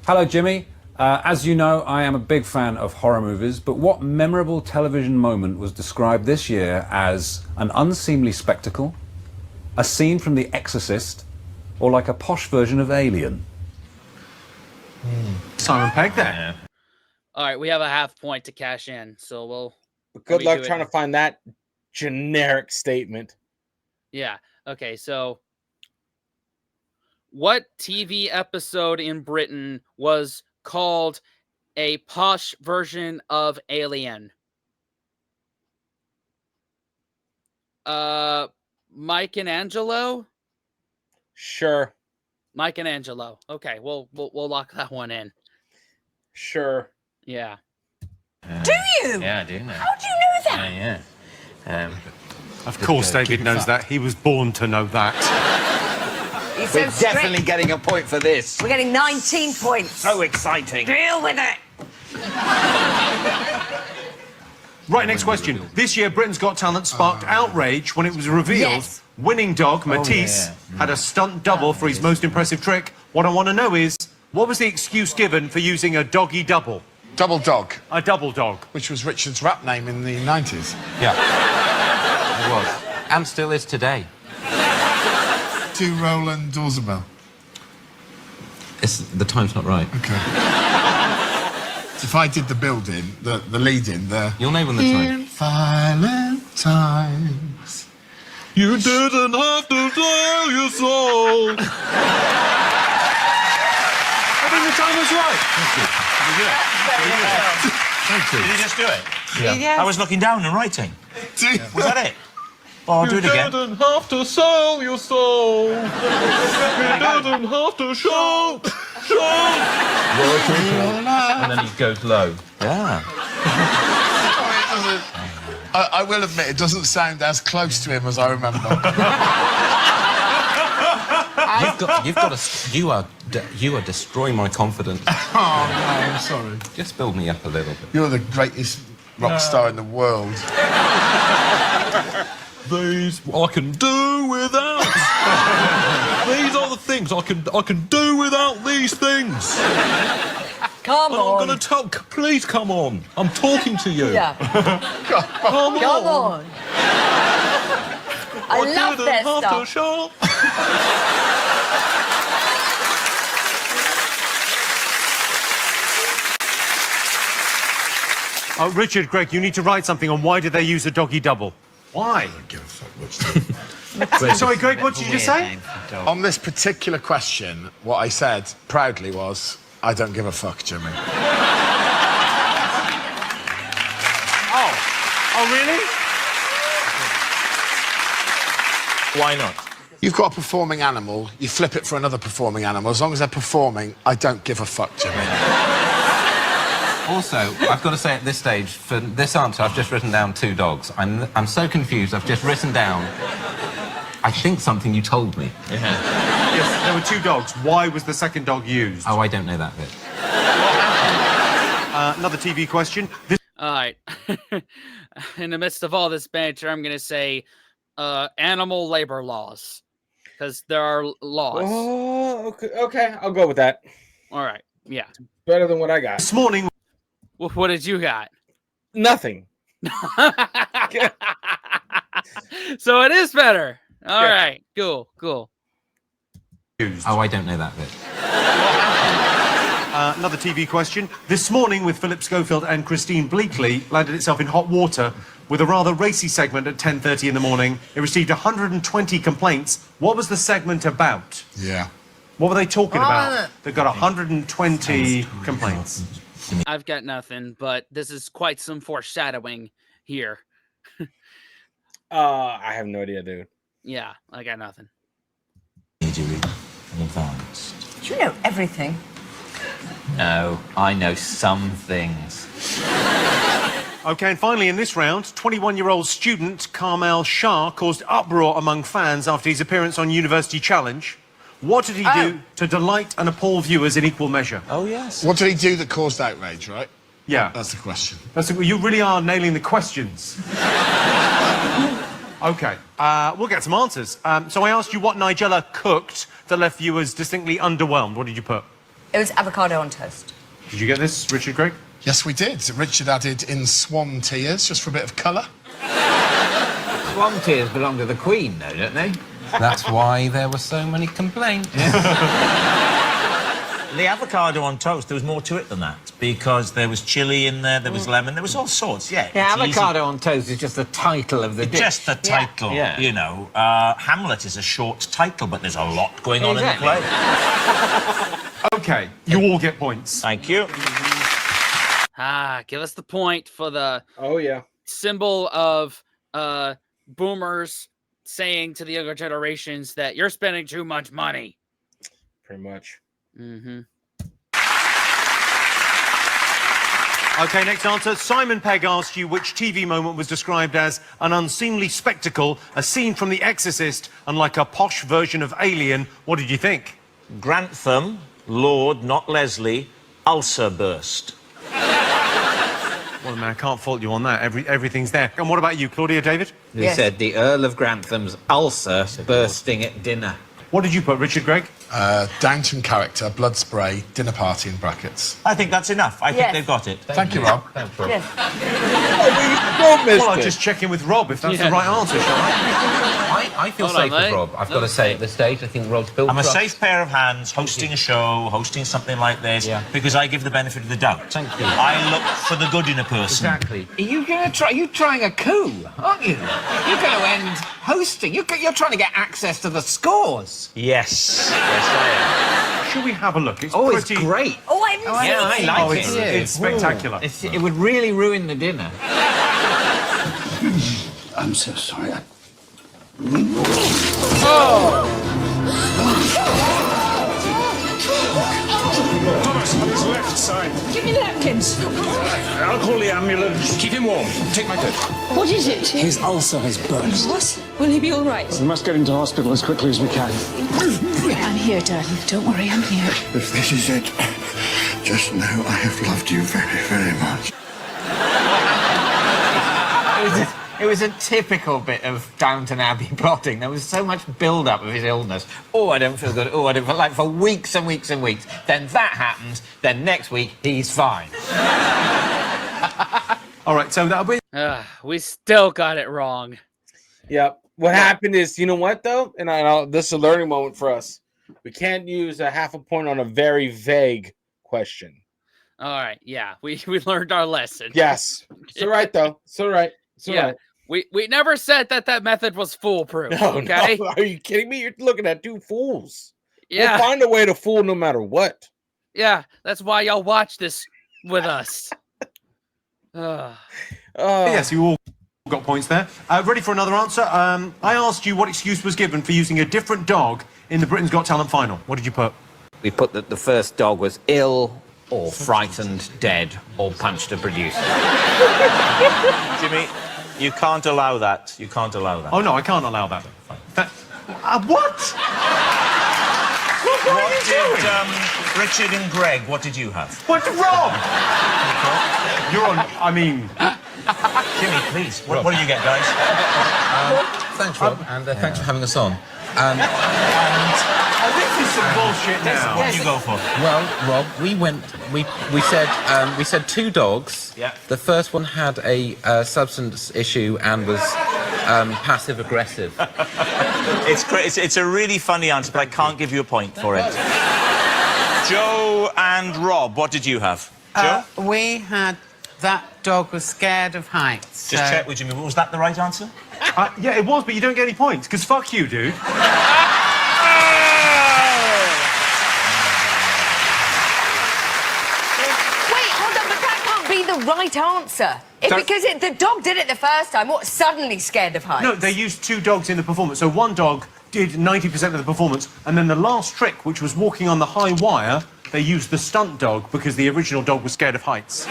Hello, Jimmy. As you know, I am a big fan of horror movies, but what memorable television moment was described this year as an unseemly spectacle, a scene from The Exorcist, or like a posh version of Alien? Simon Pegg there. All right, we have a half point to cash in, so we'll... Good we luck do it. trying to find that generic statement. Yeah, okay, so... What TV episode in Britain was called a posh version of Alien? Mike and Angelo? Sure. Mike and Angelo. Okay, we'll lock that one in. Sure. Yeah. Do you? Yeah, I do know. How do you know that? Yeah. Of course David knows that. He was born to know that. He's so We're strict. definitely getting a point for this. We're getting 19 points. So exciting. Deal with it. Right, next question. This year, Britain's Got Talent sparked outrage when it was revealed Yes. winning dog Matisse had a stunt double for his most impressive trick. What I want to know is, what was the excuse given for using a doggy double? Double Dog. A double dog. Which was Richard's rap name in the 90s. Yeah. It was. And still is today. To Roland Dorsabel. The time's not right. Okay. If I did the building, the lead-in, You'll know when the time. In violent times, you didn't have to sell your soul. I think the time was right. Thank you. Did you just do it? Yeah. I was looking down and writing. Was that it? Oh, I'll do it again. You didn't have to sell your soul. You didn't have to show. And then he goes low. Yeah. I will admit, it doesn't sound as close to him as I remember. You are destroying my confidence. Oh, no, I'm sorry. Just build me up a little bit. You're the greatest rock star in the world. These I can do without. These are the things I can do without these things. Come And on. I'm going to talk. Please come on. I'm talking to you. Yeah. Come on. I love their stuff. Oh, Richard, Greg, you need to write something on why did they use a doggy double? Why? I don't give a fuck much. Sorry, Greg, what did you just say? On this particular question, what I said proudly was, I don't give a fuck, Jimmy. Oh, really? Why not? You've got a performing animal, you flip it for another performing animal. As long as they're performing, I don't give a fuck, Jimmy. Also, I've got to say at this stage, for this answer, I've just written down 2 dogs. I'm so confused. I've just written down, I think something you told me. Yes, there were 2 dogs. Why was the second dog used? Oh, I don't know that bit. Another TV question. All right. In the midst of all this banter, I'm going to say animal labor laws. Because there are laws. Oh, okay. I'll go with that. All right. Yeah. Better than what I got. This morning... What did you got? Nothing. So it is better. All right. Cool. Oh, I don't know that bit. Another TV question. This morning with Philip Schofield and Christine Bleakley landed itself in hot water with a rather racy segment at 10:30 in the morning. It received 120 complaints. What was the segment about? Yeah. What were they talking about? They got 120 complaints. I've got nothing, but this is quite some foreshadowing here. I have no idea, dude. Yeah, I got nothing. Advanced. Do you know everything? No, I know some things. OK, and finally in this round, 21-year-old student Carmel Shah caused uproar among fans after his appearance on University Challenge. What did he do to delight and appall viewers in equal measure? Oh, yes. What did he do that caused outrage, right? Yeah. That's the question. You really are nailing the questions. OK, we'll get some answers. So I asked you what Nigella cooked that left viewers distinctly underwhelmed. What did you put? It was avocado on toast. Did you get this, Richard Gregg? Yes, we did. Richard added in swan tears, just for a bit of colour. Swan tears belong to the Queen, though, don't they? That's why there were so many complaints. The avocado on toast, there was more to it than that, because there was chili in there, there was lemon, there was all sorts, yeah. Yeah, avocado on toast is just the title of the dish. Just the title, you know. Hamlet is a short title, but there's a lot going on in the play. OK, you all get points. Thank you. Give us the point for the symbol of boomers saying to the younger generations that you're spending too much money. Pretty much. Mm-hmm. OK, next answer. Simon Pegg asked you which TV moment was described as an unseemly spectacle, a scene from The Exorcist, and like a posh version of Alien. What did you think? Grantham, Lord, not Leslie, ulcer burst. Well, man, I can't fault you on that. Everything's there. And what about you, Claudia David? He said the Earl of Grantham's ulcer bursting at dinner. What did you put, Richard Gregg? Downton character, blood spray, dinner party in brackets. I think that's enough. I think they've got it. Thank you, Rob. Thanks, Rob. Yes. Well, I'll just check in with Rob if that's the right answer, shall I? I feel safe with Rob. I've got to say, at this stage, I think Rob's built I'm a trust. safe pair of hands hosting a show, hosting something like this, because I give the benefit of the doubt. Thank you. I look for the good in a person. Exactly. Are you going to try? You're trying a coup, aren't you? You're going to end hosting. You're trying to get access to the scores. Yes. Yes, I Should we have a look? It's Oh, pretty... it's great. Oh, I haven't Yeah, I seen it. like it. It's spectacular. It would really ruin the dinner. I'm so sorry. Thomas, on his left side. Give me the napkins. I'll call the ambulance. Keep him warm. Take my coat. What is it? His ulcer has burst. What? Will he be all right? We must get him to hospital as quickly as we can. I'm here, darling. Don't worry, I'm here. If this is it, just know I have loved you very, very much. It was a typical bit of Downton Abbey plotting. There was so much build-up of his illness. Oh, I don't feel good. Oh, I don't feel like for weeks and weeks and weeks. Then that happens. Then next week he's fine. All right, so that'll be. We still got it wrong. Yep. What happened is, you know what though, and this is a learning moment for us. We can't use a half a point on a very vague question. All right. Yeah, we learned our lesson. Yes. It's all right though. It's all right. It's all right. We never said that method was foolproof. No, okay? no. Are you kidding me? You're looking at two fools. Yeah. We'll find a way to fool no matter what. Yeah, that's why y'all watch this with us. Yes, you all Got points there. Ready for another answer? I asked you what excuse was given for using a different dog in the Britain's Got Talent final. What did you put? We put that the first dog was ill or frightened, dead, or punched a producer. Jimmy, you can't allow that. You can't allow that. Oh, no, I can't allow that. What? What did Richard and Greg, what did you have? What, Rob? You're on, I mean... Jimmy, please, what do you get, guys? Thanks, Rob, and thanks for having us on. This is some bullshit now. What did you go for? Well, Rob, we said 2 dogs. Yeah. The first one had a substance issue and was passive aggressive. It's a really funny answer, but I can't give you a point for it. Joe and Rob, what did you have? Joe? We had that dog was scared of heights. Just check with Jimmy. Was that the right answer? Yeah, it was, but you don't get any points, because fuck you, dude. Be the right answer. Because the dog did it the first time. What, suddenly scared of heights? No, they used 2 dogs in the performance. So one dog did 90% of the performance, and then the last trick, which was walking on the high wire, they used the stunt dog because the original dog was scared of heights.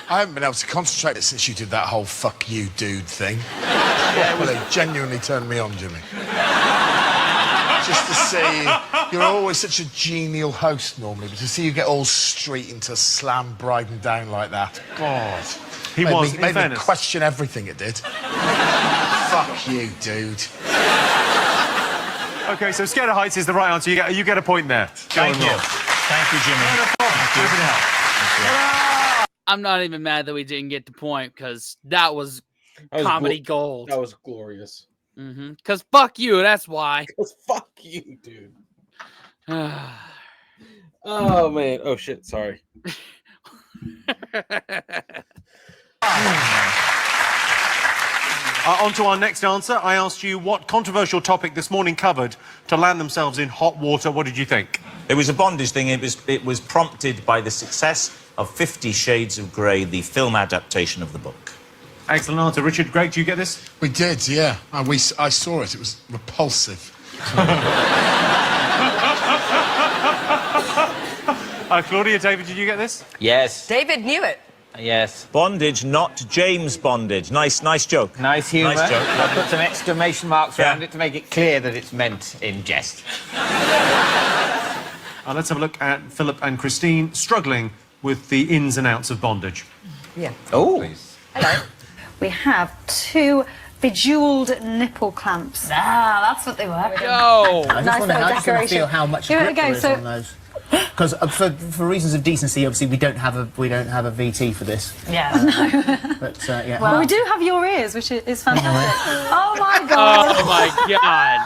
I haven't been able to concentrate since you did that whole fuck you dude thing. Yeah, well, it genuinely turned me on, Jimmy. Just to see, you're always such a genial host normally, but to see you get all straight into slam Bryden down like that, God. He made me question everything it did. Fuck you, dude. OK, so scared of heights is the right answer. You get a point there. Thank you. Thank you, Jimmy. I'm not even mad that we didn't get the point, because that was comedy gold. That was glorious. Because fuck you, that's why. Because fuck you, dude. Oh, man. Oh, shit, sorry. On to our next answer. I asked you what controversial topic This Morning covered to land themselves in hot water. What did you think? It was a bondage thing. It was prompted by the success of 50 Shades of Grey, the film adaptation of the book. Excellent answer. Richard, Greg, do you get this? We did, yeah. I saw it. It was repulsive. Claudia, David, did you get this? Yes. David knew it. Yes. Bondage, not James Bondage. Nice joke. Nice humour. Nice joke. I'll put some exclamation marks around it to make it clear that it's meant in jest. Let's have a look at Philip and Christine struggling with the ins and outs of bondage. Yeah. Oh. Hello. We have 2 bejeweled nipple clamps. Ah, that's what they were. Yo! Nice I little just want to feel how much Give it a grip there go. is on those. Because for reasons of decency, obviously we don't have a VT for this. Yeah. No. But yeah. Well, we do have your ears, which is fantastic. Oh my god! Oh my god!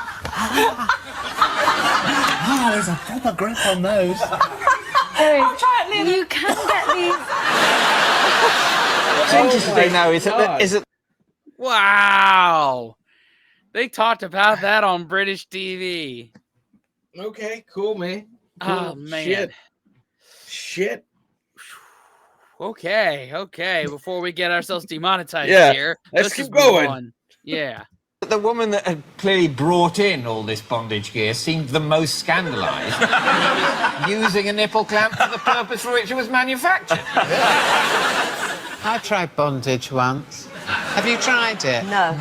Ah, there's a proper grip on those. Try it, Lily. You can get these. Interesting, though, is it? Wow! They talked about that on British TV. Okay, cool, man. Cool. Oh, man. Shit. Okay. Before we get ourselves demonetized here, let's keep going. Yeah. The woman that had clearly brought in all this bondage gear seemed the most scandalised, using a nipple clamp for the purpose for which it was manufactured. I tried bondage once. Have you tried it? No.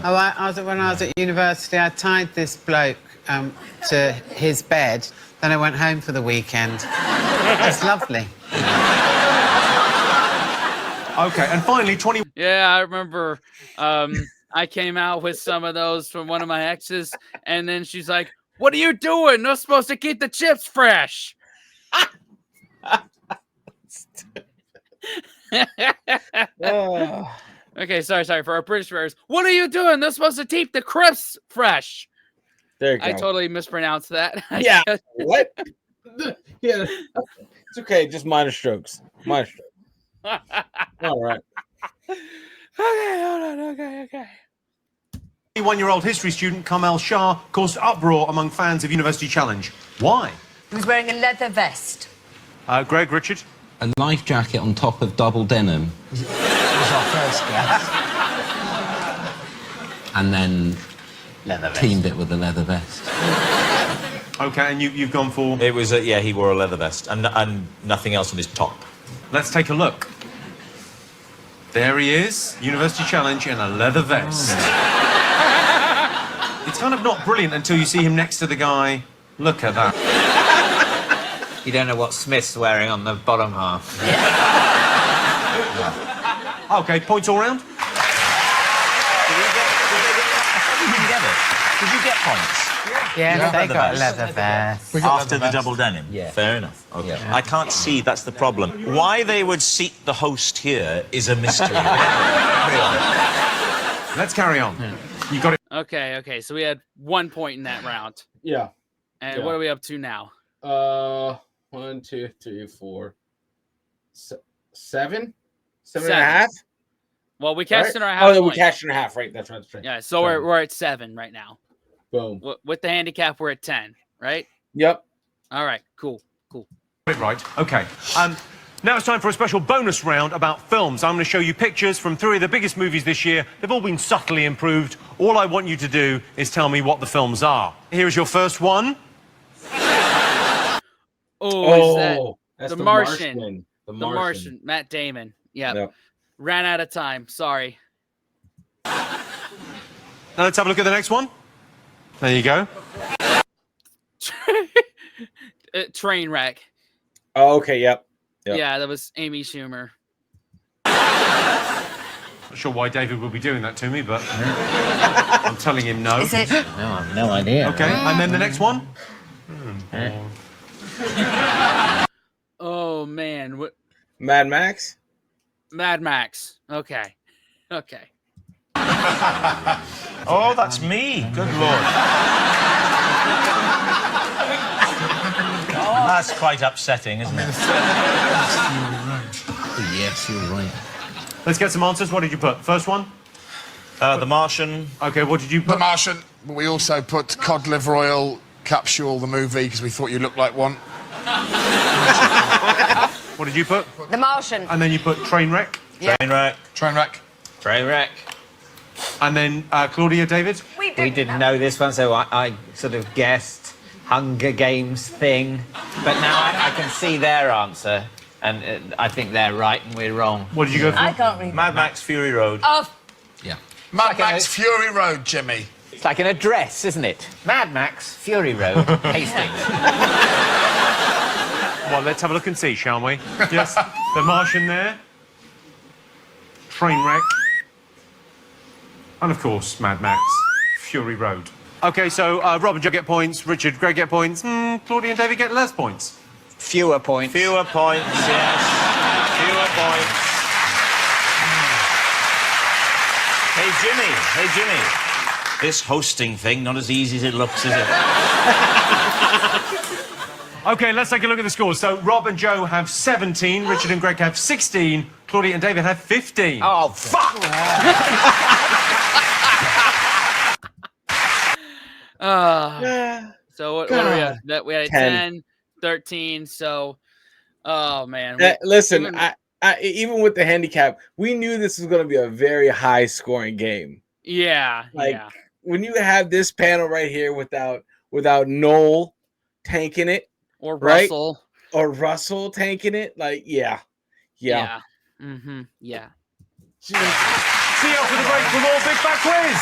Oh, when I was at university, I tied this bloke to his bed. Then I went home for the weekend. It's lovely. Okay, and finally, 20... Yeah, I remember I came out with some of those from one of my exes, and then she's like, "What are you doing? Not supposed to keep the chips fresh." Okay, sorry for our British viewers. What are you doing? They're supposed to keep the crisps fresh. There you go. I totally mispronounced that. Yeah. What? Yeah. It's okay. Just minor strokes. Minor strokes. All right. Okay, hold on. Okay. 21-year-old history student Kamel Shah caused uproar among fans of University Challenge. Why? He was wearing a leather vest. Greg, Richard? A life jacket on top of double denim. It was our first guess. And then teamed it with the leather vest. Okay, and you've gone for? It was, yeah, he wore a leather vest and nothing else on his top. Let's take a look. There he is, University Challenge in a leather vest. It's kind of not brilliant until you see him next to the guy. Look at that. You don't know what Smith's wearing on the bottom half. Okay, points all round. Did you get points? Yeah, they got a leather vest. After the double denim? Yeah. Fair enough. Okay. Yeah. I can't see, that's the problem. Why they would seat the host here is a mystery. Let's carry on. You got it. Okay, so we had 1 point in that round. Yeah. And what are we up to now? 1, 2, 3, 4, 7? 7.5? Well, we cashed in our half. Oh, we cashed in our half, right? That's right. Yeah, so we're at 7 right now. Boom. With the handicap, we're at 10, right? Yep. All right, cool. Right, okay. Now it's time for a special bonus round about films. I'm going to show you pictures from 3 of the biggest movies this year. They've all been subtly improved. All I want you to do is tell me what the films are. Here is your first one. Oh, that's The Martian. The Martian. Matt Damon. Yep. Ran out of time. Sorry. Now let's have a look at the next one. There you go. Trainwreck. Oh, okay, yep. Yeah, that was Amy Schumer. Not sure why David would be doing that to me, but I'm telling him no. Is it? No, I have no idea. Okay, and then the next one. Oh, man. What? Mad Max? Mad Max. Okay. Oh, that's me. Good Lord. That's quite upsetting, isn't it? Yes, you're right. Let's get some answers. What did you put? First one? The Martian. Okay, what did you put? The Martian. But we also put Cod Liver Oil Capsule, the movie, because we thought you looked like one. What did you put? The Martian. And then you put Trainwreck. Yeah. Trainwreck. And then Claudia, David? We didn't know this one, so I sort of guessed Hunger Games thing. But now I can see their answer, and I think they're right and we're wrong. What did you go for? I can't read. Mad Max Fury Road. Oh, Yeah. Mad Max Fury Road, Jimmy. It's like an address, isn't it? Mad Max Fury Road, Hastings. Well, let's have a look and see, shall we? Yes. The Martian there. Trainwreck. And, of course, Mad Max Fury Road. OK, so Rob and Joe get points, Richard, Greg get points, Claudia and David get less points. Fewer points. Fewer points, yes. Fewer points. Hey, Jimmy. This hosting thing, not as easy as it looks, is it? OK, let's take a look at the scores. So Rob and Joe have 17, Richard and Greg have 16, Claudia and David have 15. Oh, fuck! So what are we at? We had 10, 13, so... Oh, man. Listen, even with the handicap, we knew this was going to be a very high-scoring game. Yeah, when you have this panel right here without Noel tanking it, or Russell, or Russell tanking it, yeah. Mm-hmm. Yeah. See you after the break for more Big Fat Quiz.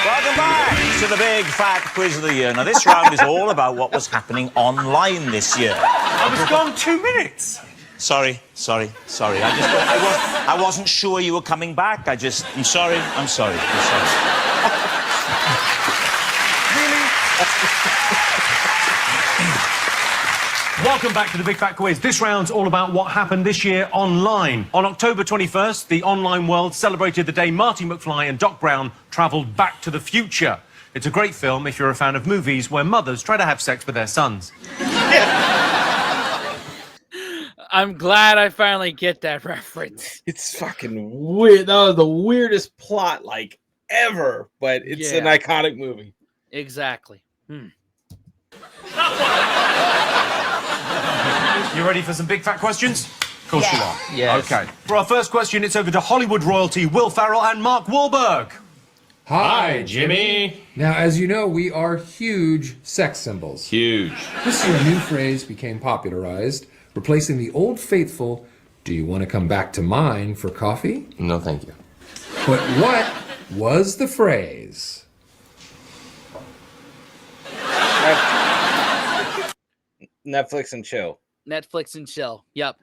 Welcome back to the Big Fat Quiz of the Year. Now, this round is all about what was happening online this year. I was gone 2 minutes. Sorry. I wasn't sure you were coming back. I'm sorry. Welcome back to the Big Fat Quiz. This round's all about what happened this year online. On October 21st, the online world celebrated the day Marty McFly and Doc Brown travelled back to the future. It's a great film if you're a fan of movies where mothers try to have sex with their sons. I'm glad I finally get that reference. It's fucking weird. That was the weirdest plot, ever, but it's an iconic movie. Exactly. You ready for some big fat questions? Of course you are. Yes. Okay. For our first question, it's over to Hollywood royalty Will Ferrell and Mark Wahlberg. Hi, Jimmy. Now, as you know, we are huge sex symbols. Huge. This year, a new phrase became popularized, replacing the old faithful, "Do you want to come back to mine for coffee?" No, thank you. But what was the phrase? Netflix and chill. Netflix and chill. Yep.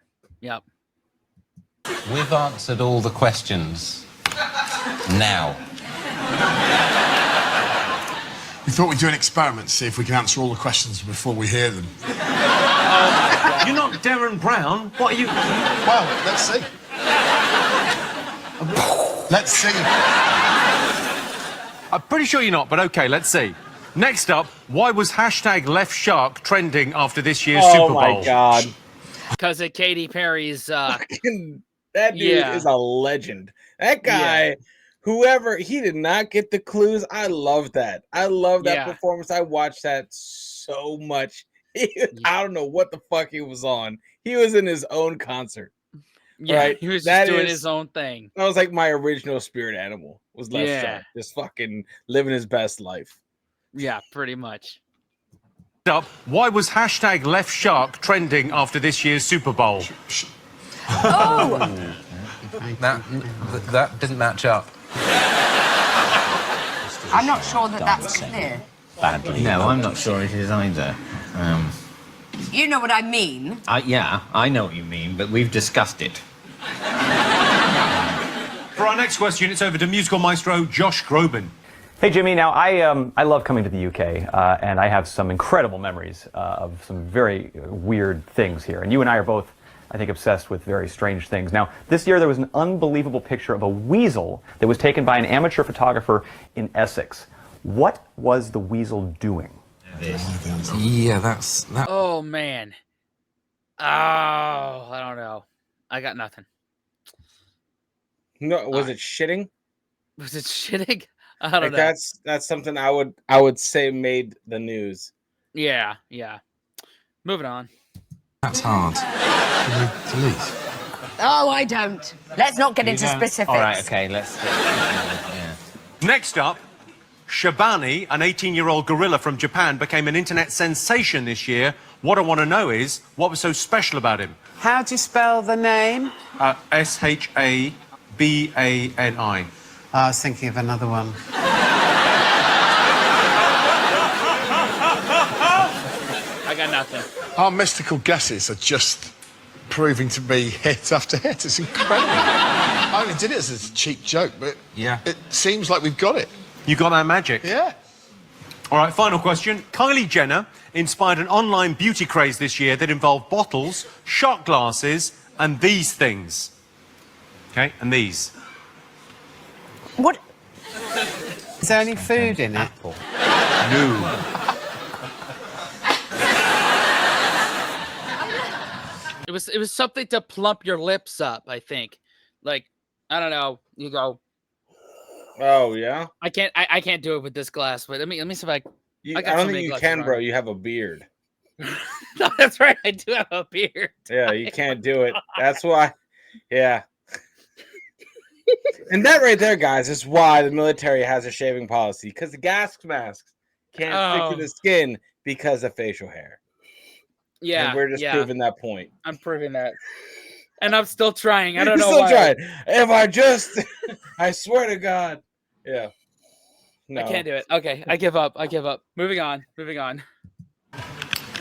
We've answered all the questions. Now. We thought we'd do an experiment, see if we can answer all the questions before we hear them. You're not Darren Brown. What are you... Well, let's see. Let's see. I'm pretty sure you're not, but okay, let's see. Next up, why was #LeftShark trending after this year's Super Bowl? Oh, my God. Because of Katy Perry's... That dude is a legend. That guy... Whoever, he did not get the clues. I love that. I love that performance. I watched that so much. I don't know what the fuck he was on. He was in his own concert. Yeah, right? he was just doing his own thing. That was like my original spirit animal. Was Left Shark. Just fucking living his best life. Yeah, pretty much. Up, why was #LeftShark trending after this year's Super Bowl? Oh! that didn't match up. I'm not sure that that's clear. Badly. No, I'm not sure it is either. You know what I mean? Yeah, I know what you mean, but we've discussed it. For our next question, it's over to musical maestro Josh Groban. Hey, Jimmy. Now, I love coming to the UK, and I have some incredible memories of some very weird things here. And you and I are both, I think, obsessed with very strange things. Now, this year there was an unbelievable picture of a weasel that was taken by an amateur photographer in Essex. What was the weasel doing? Yeah, that's... Oh, man. Oh, I don't know. I got nothing. No, was it shitting? Was it shitting? I don't know. That's something I would say made the news. Yeah. Moving on. That's hard. Delete. Oh, I don't. Let's not get into specifics. All right, okay, let's... Next up, Shabani, an 18-year-old gorilla from Japan, became an internet sensation this year. What I want to know is, what was so special about him? How do you spell the name? Shabani. I was thinking of another one. I got nothing. Our mystical guesses are just proving to be hit after hit. It's incredible. I only did it as a cheap joke, but it seems like we've got it. You got that magic? Yeah. All right, final question. Kylie Jenner inspired an online beauty craze this year that involved bottles, shot glasses, and these things. Okay, and these. What? Is there any food in it? No. It was something to plump your lips up, I think. Like, I don't know. You go. Oh yeah. I can't do it with this glass, but let me see if I I don't think you can, bro. You have a beard. No, that's right. I do have a beard. Yeah, you can't do it. That's why. Yeah. And that right there, guys, is why the military has a shaving policy, because the gas masks can't stick to the skin because of facial hair. Yeah, and we're just proving that point. I'm proving that, and I'm still trying. I don't You're know still why. trying. If I just, I swear to God, yeah. No. I can't do it. Okay, I give up. Moving on.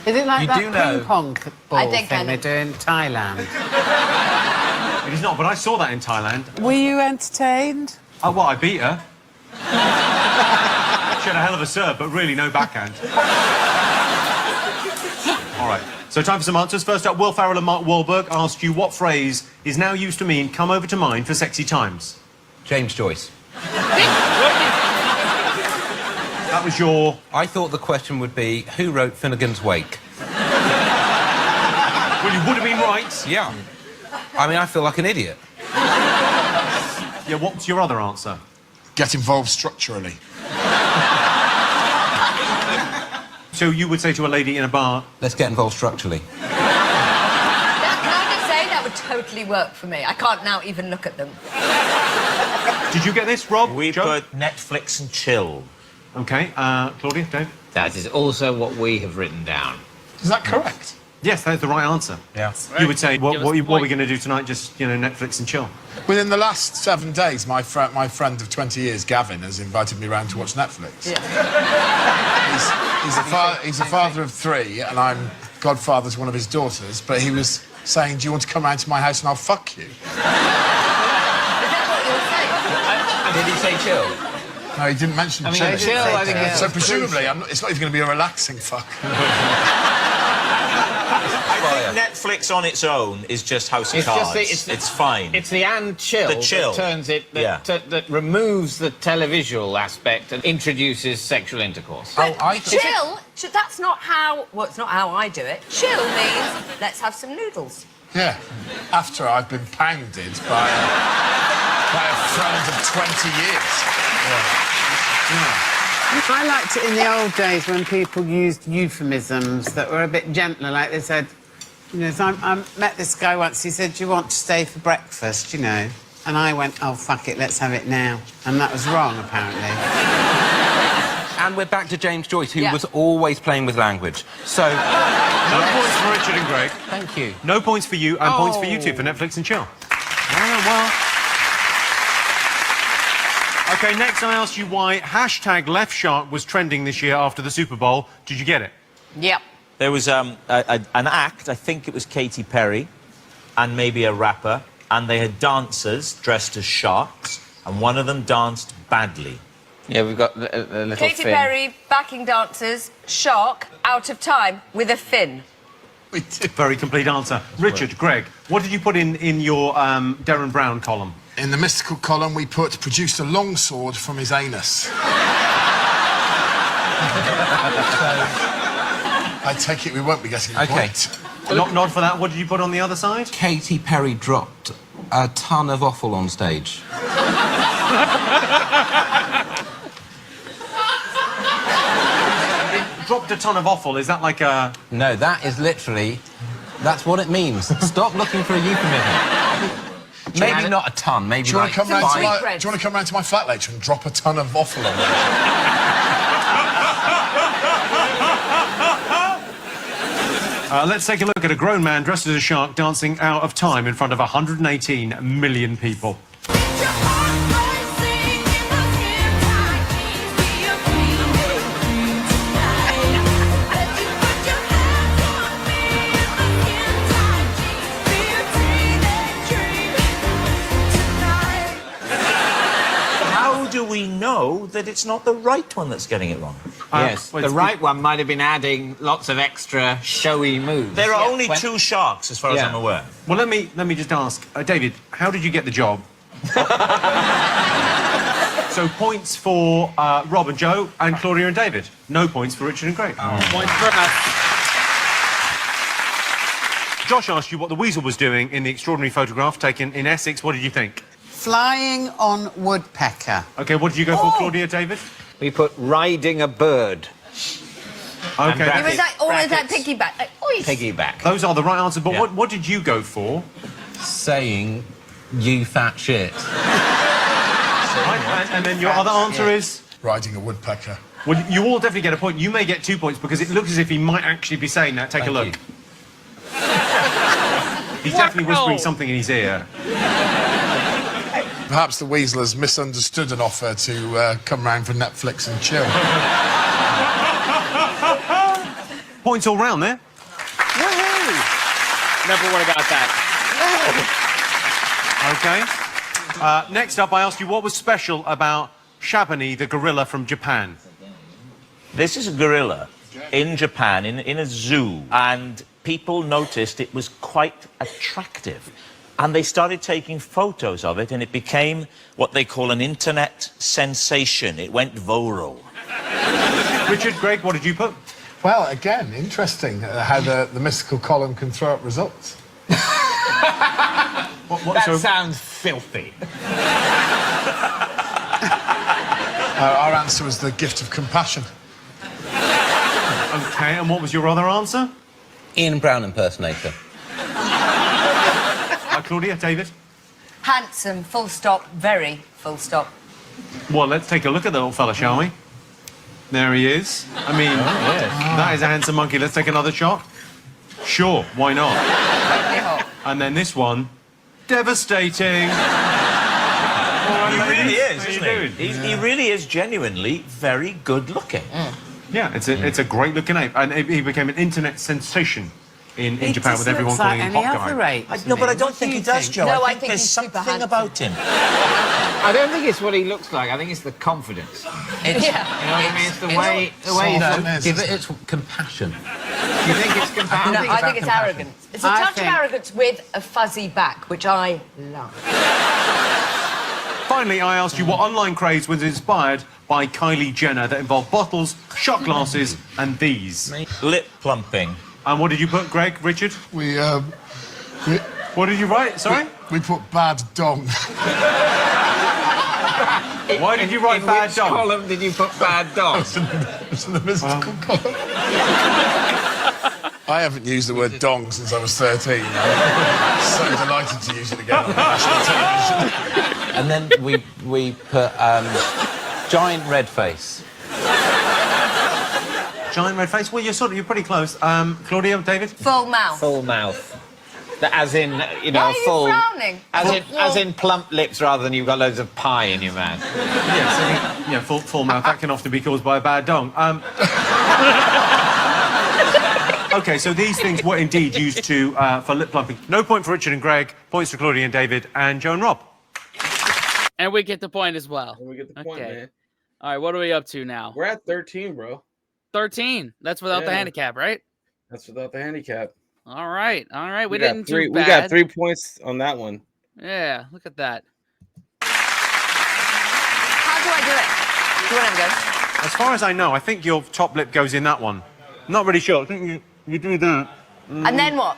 Is it like that ping pong ball think thing they do in Thailand? It is not, but I saw that in Thailand. Were you entertained? Oh, what, I beat her? She had a hell of a serve, but really no backhand. All right, so time for some answers. First up, Will Ferrell and Mark Wahlberg asked you what phrase is now used to mean come over to mine for sexy times. James Joyce. That was your... I thought the question would be, who wrote Finnegan's Wake? Well, you would have been right. Yeah. I mean, I feel like an idiot. Yeah, what's your other answer? Get involved structurally. So you would say to a lady in a bar, let's get involved structurally. Can I just say that would totally work for me? I can't now even look at them. Did you get this, Rob? We put Netflix and chill. Okay, Claudia, Dave? That is also what we have written down. Is that correct? Yes, that's the right answer. Yeah. You would say, what are we going to do tonight? Just, Netflix and chill. Within the last 7 days, my friend of 20 years, Gavin, has invited me round to watch Netflix. Yeah. He's a father of 3, and I'm godfather to one of his daughters, but he was saying, do you want to come round to my house and I'll fuck you? Did he say chill? No, he didn't mention I mean, chill. chill, I think it's so presumably, it's not even going to be a relaxing fuck. I think Netflix on its own is just House of Cards. It's fine. It's the and chill, The chill. that turns it, that removes the televisual aspect and introduces sexual intercourse. Chill, that's not how... Well, it's not how I do it. Chill means let's have some noodles. Yeah, after I've been pounded by a friend of 20 years. I liked it in the old days when people used euphemisms that were a bit gentler, like they said, so I met this guy once, he said, do you want to stay for breakfast, And I went, oh, fuck it, let's have it now. And that was wrong, apparently. And we're back to James Joyce, who was always playing with language. So... No points for Richard and Greg. Thank you. No points for you, and points for you two for Netflix and chill. OK, next I asked you why #LeftShark was trending this year after the Super Bowl. Did you get it? Yep. There was an act, I think it was Katy Perry, and maybe a rapper, and they had dancers dressed as sharks, and one of them danced badly. Yeah, we've got a little Katy fin. Perry, backing dancers, shark, out of time, with a fin. Very complete answer. Richard, Greg, what did you put in your Darren Brown column? In the mystical column, we produced a longsword from his anus. I take it we won't be getting a point. Nod for that. What did you put on the other side? Katy Perry dropped a ton of offal on stage. Dropped a ton of offal. Is that like a... No, that is literally... That's what it means. Stop looking for a euphemism. Maybe not a ton, maybe do you like want to come round five. do you want to come round to my flat later and drop a ton of offal on me? Let's take a look at a grown man dressed as a shark dancing out of time in front of 118 million people. How do we know that it's not the right one that's getting it wrong? Yes, the right one might have been adding lots of extra showy moves. There are only 2 sharks, as far as I'm aware. Well, let me just ask, David, how did you get the job? So points for Rob and Joe, and Claudia and David. No points for Richard and Greg. Points for us. Josh asked you what the weasel was doing in the extraordinary photograph taken in Essex. What did you think? Flying on woodpecker. OK, what did you go for, Claudia, David? We put riding a bird. OK. It was like, or was that piggyback? Like, Piggyback. Those are the right answers, but what did you go for? Saying, you fat shit. And then your other answer is? Riding a woodpecker. Well, you all definitely get a point. You may get 2 points because it looks as if he might actually be saying that. Take a look. He's definitely whispering something in his ear. Perhaps the weasel has misunderstood an offer to come round for Netflix and chill. Points all round there. Woohoo! Never would have got that. OK. Next up, I asked you what was special about Shabani, the gorilla from Japan. This is a gorilla in Japan, in a zoo, and people noticed it was quite attractive. And they started taking photos of it, and it became what they call an internet sensation. It went viral. Richard, Greg, what did you put? Well, again, interesting how the mystical column can throw up results. That sounds filthy. Our answer was the gift of compassion. Okay, and what was your other answer? Ian Brown impersonator. Claudia, David? Handsome, full stop, very full stop. Well, let's take a look at the little fella, shall we? There he is. I mean, that is a handsome monkey. Let's take another shot. Sure, why not? And then this one, devastating. He really is, isn't he? He really is genuinely very good looking. Yeah, it's a great looking ape, and he became an internet sensation in Japan with everyone calling him Hot Guy. No, but I don't think he does, Joe. No, I think there's something about him. I don't think it's what he looks like. I think it's the confidence. It's, You know what I mean? It's the way he's... Give it its compassion. You think it's compassion? No, I think it's arrogance. It's a touch of arrogance with a fuzzy back, which I love. Finally, I asked you what online craze was inspired by Kylie Jenner that involved bottles, shot glasses, and these. Lip plumping. And what did you put, Greg, Richard? What did you write? Sorry? We put bad dong. Why did you write bad dong? In which column did you put bad dong? It's in the mystical column. I haven't used the word dong since I was 13. I'm so delighted to use it again on national television. And then we put giant red face. Giant red face? Well, you're pretty close. Claudia, David? Full mouth. Full mouth. As in, you know, Why are you full... frowning? As in plump lips rather than you've got loads of pie in your mouth. Yes, full mouth. That can often be caused by a bad dong. OK, so these things were indeed used for lip plumping. No point for Richard and Greg. Points for Claudia and David and Joe and Rob. And we get the point as well. We get the point, man. All right, what are we up to now? We're at 13, bro. 13. That's without the handicap, right? That's without the handicap. All right. We got didn't three. do bad. We got 3 points on that one. Yeah, look at that. How do I do it? Do you want to go? As far as I know, I think your top lip goes in that one. I'm not really sure. I think you do that. And then what?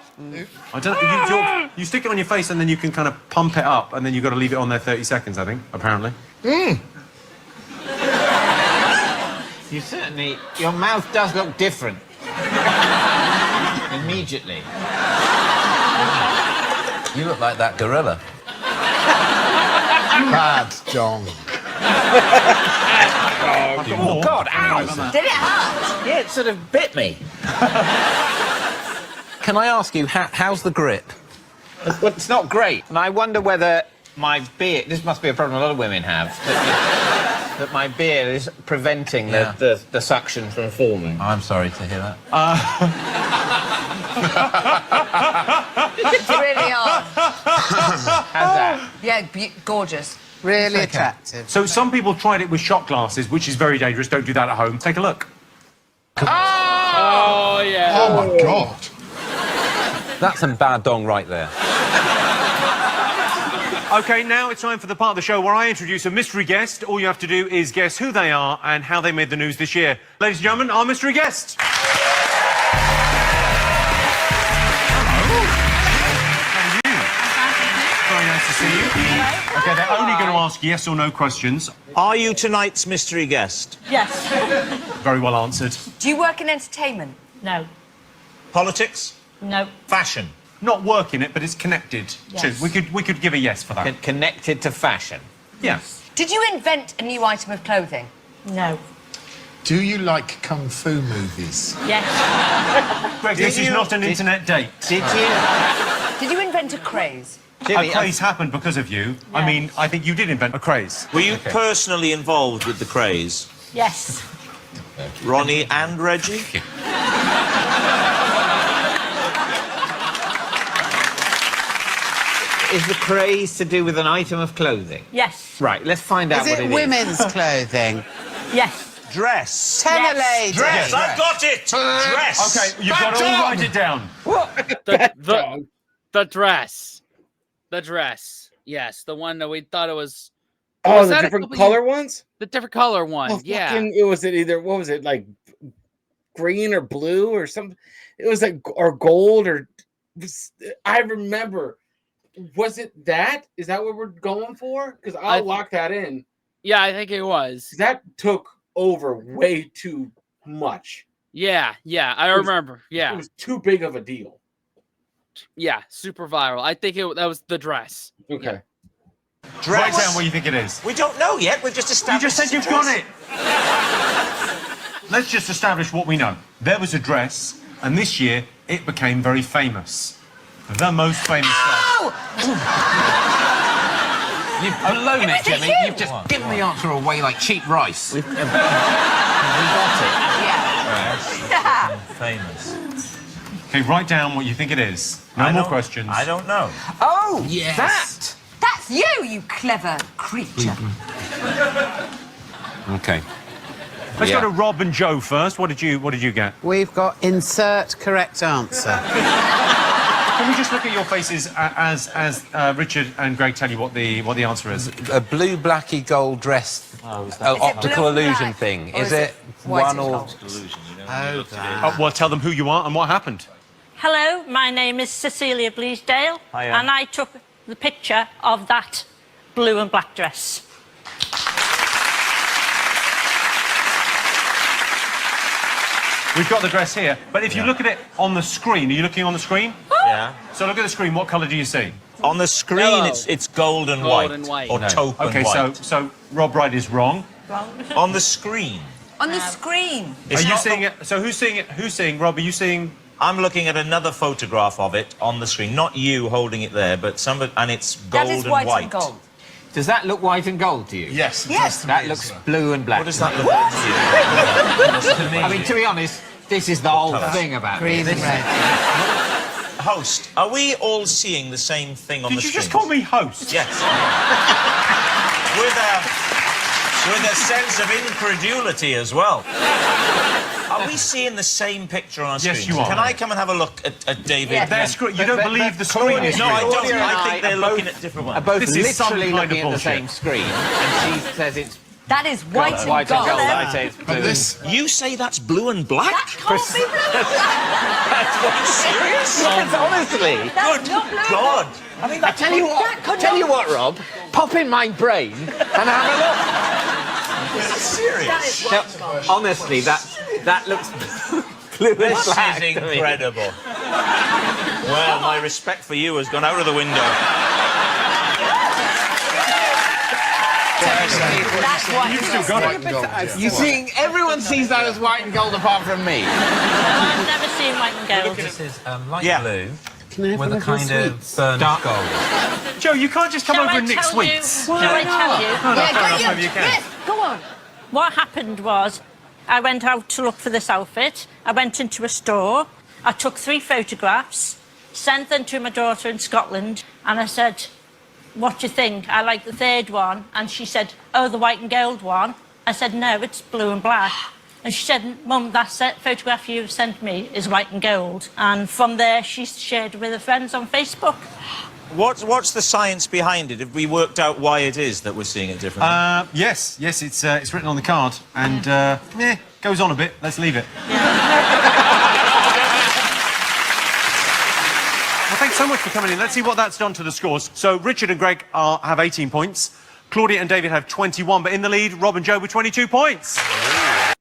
I don't. You stick it on your face and then you can kind of pump it up and then you've got to leave it on there 30 seconds. I think apparently. You certainly... Your mouth does look different. Immediately. You look like that gorilla. Bad dong. Oh, God, ow! Did it hurt? Yeah, it sort of bit me. Can I ask you, how's the grip? Well, it's not great. And I wonder whether my beard... This must be a problem a lot of women have. That my beard is preventing the suction from forming. I'm sorry to hear that. It's really hard. How's that? Yeah, gorgeous. Really attractive. So some people tried it with shot glasses, which is very dangerous. Don't do that at home. Take a look. Oh, yeah. Oh, my God. That's some bad dong right there. OK, now it's time for the part of the show where I introduce a mystery guest. All you have to do is guess who they are and how they made the news this year. Ladies and gentlemen, our mystery guest. Very nice to see you. OK, they're only going to ask yes or no questions. Are you tonight's mystery guest? Yes. Very well answered. Do you work in entertainment? No. Politics? No. Fashion? Not work in it, but it's connected. Yes. We could give a yes for that. Connected to fashion. Yeah. Did you invent a new item of clothing? No. Do you like kung fu movies? Yes. Greg, this is not an internet date. Did you? Did you invent a craze? A craze happened because of you. Yeah. I mean, I think you did invent a craze. Were you personally involved with the craze? Yes. Ronnie and Reggie? Is the craze to do with an item of clothing? Yes. Right, let's find out Is what it it is. women's clothing? Yes. Dress. Tenor lady. Dress, I've got it! Dress! OK, you've got to all write it down. The dress. The dress. Yes, the one that we thought it was. Oh, Was the that a different couple color years- ones? The different color one. Oh, yeah. fucking- It was either, what was it, like green or blue or something? It was like, or gold or... I remember. Was it that? Is that what we're going for? Because I'll lock that in. Yeah, I think it was. That took over way too much. Yeah, I remember. Yeah. It was too big of a deal. Yeah, super viral. I think that was the dress. Okay. Write down what you think it is. We don't know yet. We've just established. You just said you've got it. Let's just establish what we know. There was a dress, and this year it became very famous. The most famous dress. You've blown it, Jimmy. You've just given the answer away like cheap rice. We got it. Yeah. Famous. Okay, write down what you think it is. No more questions. I don't know. Oh, Yes. that! That's you, you clever creature. Okay. Let's go to Rob and Joe first. What did you get? We've got insert correct answer. Can we just look at your faces as Richard and Greg tell you what the answer is? A blue, blacky, gold dress. Optical illusion thing. Is it one or... Well, tell them who you are and what happened. Hello, my name is Cecilia Bleasdale, and I took the picture of that blue and black dress. We've got the dress here, but if you look at it on the screen, are you looking on the screen? Yeah. So look at the screen. What colour do you see? On the screen, it's gold and white. Or taupe and white. Okay, so Rob Wright is wrong. On the screen. On the screen. Are you seeing it? So who's seeing it? Who's seeing? Rob, are you seeing? I'm looking at another photograph of it on the screen. Not you holding it there, but somebody, and it's gold That is and white white. and gold. Does that look white and gold to you? Yes. Yes. That looks blue and black. What does that look like to you? I mean, to be honest, this is the whole thing about Green this. and red. Host, are we all seeing the same thing on the Did you screen? just call me host? Yes. with a sense of incredulity as well. Are we seeing the same picture on our screen? Yes, you are. Can I come and have a look at David? Yes. You don't believe the screen is No, I don't. Claudia and I think they're looking at different ones. Are both This is some literally kind looking of at the bullshit. same screen, and she says it's That is white and white gold. and gold. I say it's blue. You say that's blue and black? That can't be blue and black. Are you serious? Yes, honestly. That's not blue. God. I mean, I tell you what, Rob. Pop in my brain and have a look. Is it serious? That is white and gold. Honestly, that looks blue and This black. is incredible. Well, my respect for you has gone out of the window. That's white You've and still gold. got it. You see, everyone sees that as white and gold apart from me. I've never seen white and gold. This is light Yeah. blue Can I have with one a of your kind of sweets? burnt gold. Joe, you can't just come Shall over I and nick tell sweets. you? Shall I tell you? No, fair enough, maybe you can. Yes, go on. What happened was, I went out to look for this outfit. I went into a store. I took 3 photographs, sent them to my daughter in Scotland, and I said, "What do you think? I like the 3rd one." And she said, "Oh, the white and gold one." I said, "No, it's blue and black." And she said, "Mum, that photograph you've sent me is white and gold." And from there, she shared it with her friends on Facebook. What's the science behind it? Have we worked out why it is that we're seeing it differently? Yes, it's written on the card, and goes on a bit. Let's leave it. Well, thanks so much for coming in. Let's see what that's done to the scores. So Richard and Greg have 18 points. Claudia and David have 21, but in the lead, Rob and Joe with 22 points.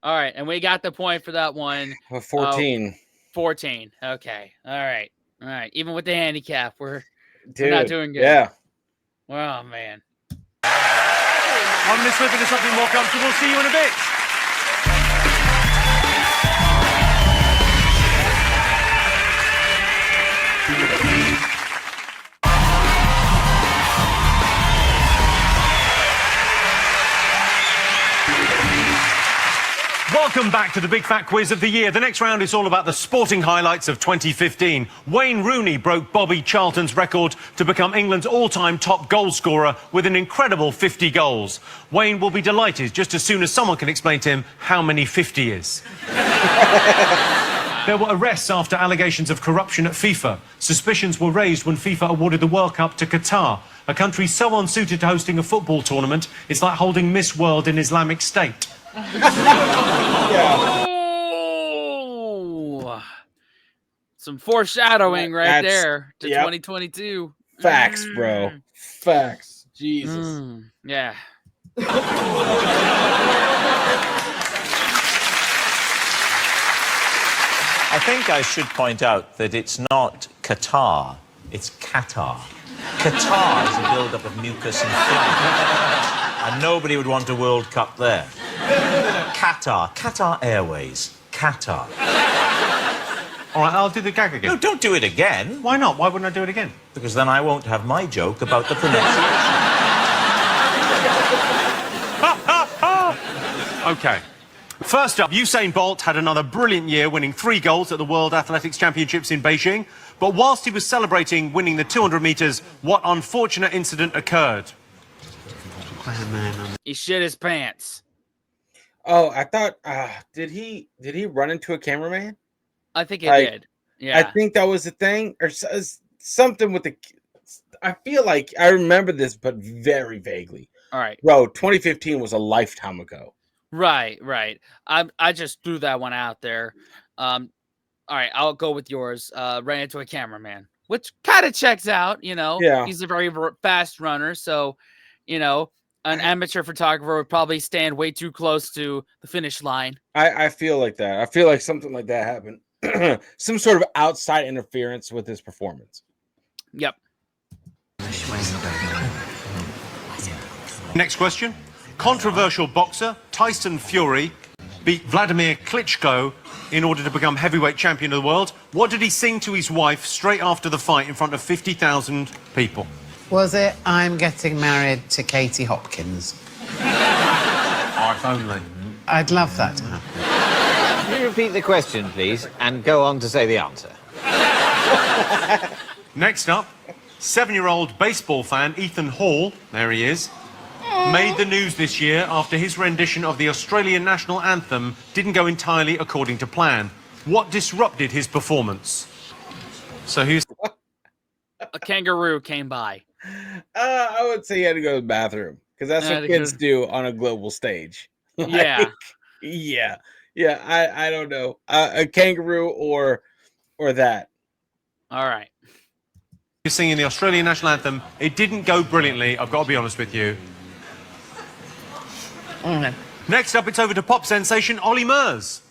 All right, and we got the point for that one. 14. 14. Okay. All right. Even with the handicap, we're Dude, not doing good. Yeah. Oh, man. I'm going to slip into something more comfortable. See you in a bit. Welcome back to the Big Fat Quiz of the Year. The next round is all about the sporting highlights of 2015. Wayne Rooney broke Bobby Charlton's record to become England's all-time top goal scorer with an incredible 50 goals. Wayne will be delighted just as soon as someone can explain to him how many 50 is. There were arrests after allegations of corruption at FIFA. Suspicions were raised when FIFA awarded the World Cup to Qatar, a country so unsuited to hosting a football tournament, it's like holding Miss World in Islamic State. Oh, some foreshadowing right there to 2022. Facts, bro. Facts. Jesus. Yeah. I think I should point out that it's not Qatar, it's Qatar. Qatar is a build-up of mucus and phlegm. And nobody would want a World Cup there. Qatar Airways, Qatar. All right, I'll do the gag again. No, don't do it again. Why not? Why wouldn't I do it again? Because then I won't have my joke about the pronunciation. OK. First up, Usain Bolt had another brilliant year, winning 3 golds at the World Athletics Championships in Beijing. But whilst he was celebrating winning the 200 metres, what unfortunate incident occurred? He shit his pants. Oh, I thought, did he run into a cameraman? I think he did. Yeah. I think that was the thing, or something with the. I feel like I remember this, but very vaguely. All right. Bro, 2015 was a lifetime ago. Right. I just threw that one out there. All right, I'll go with yours. Ran into a cameraman, which kind of checks out. You know, Yeah. He's a very fast runner, so you know, an amateur photographer would probably stand way too close to the finish line. I feel like that. I feel like something like that happened. Some sort of outside interference with his performance. Yep. Next question. Controversial boxer Tyson Fury beat Vladimir Klitschko in order to become heavyweight champion of the world. What did he sing to his wife straight after the fight in front of 50,000 people? Was it I'm getting married to Katie Hopkins? If only. I'd love that to happen. Can you repeat the question, please, and go on to say the answer? Next up, 7-year-old baseball fan Ethan Hall, there he is, made the news this year after his rendition of the Australian national anthem didn't go entirely according to plan. What disrupted his performance? So who's... A kangaroo came by. I would say he had to go to the bathroom, because that's what kids do on a global stage. Yeah. I don't know. A kangaroo or that. All right. You're singing the Australian national anthem. It didn't go brilliantly, I've got to be honest with you. Next up, it's over to pop sensation Ollie Murs.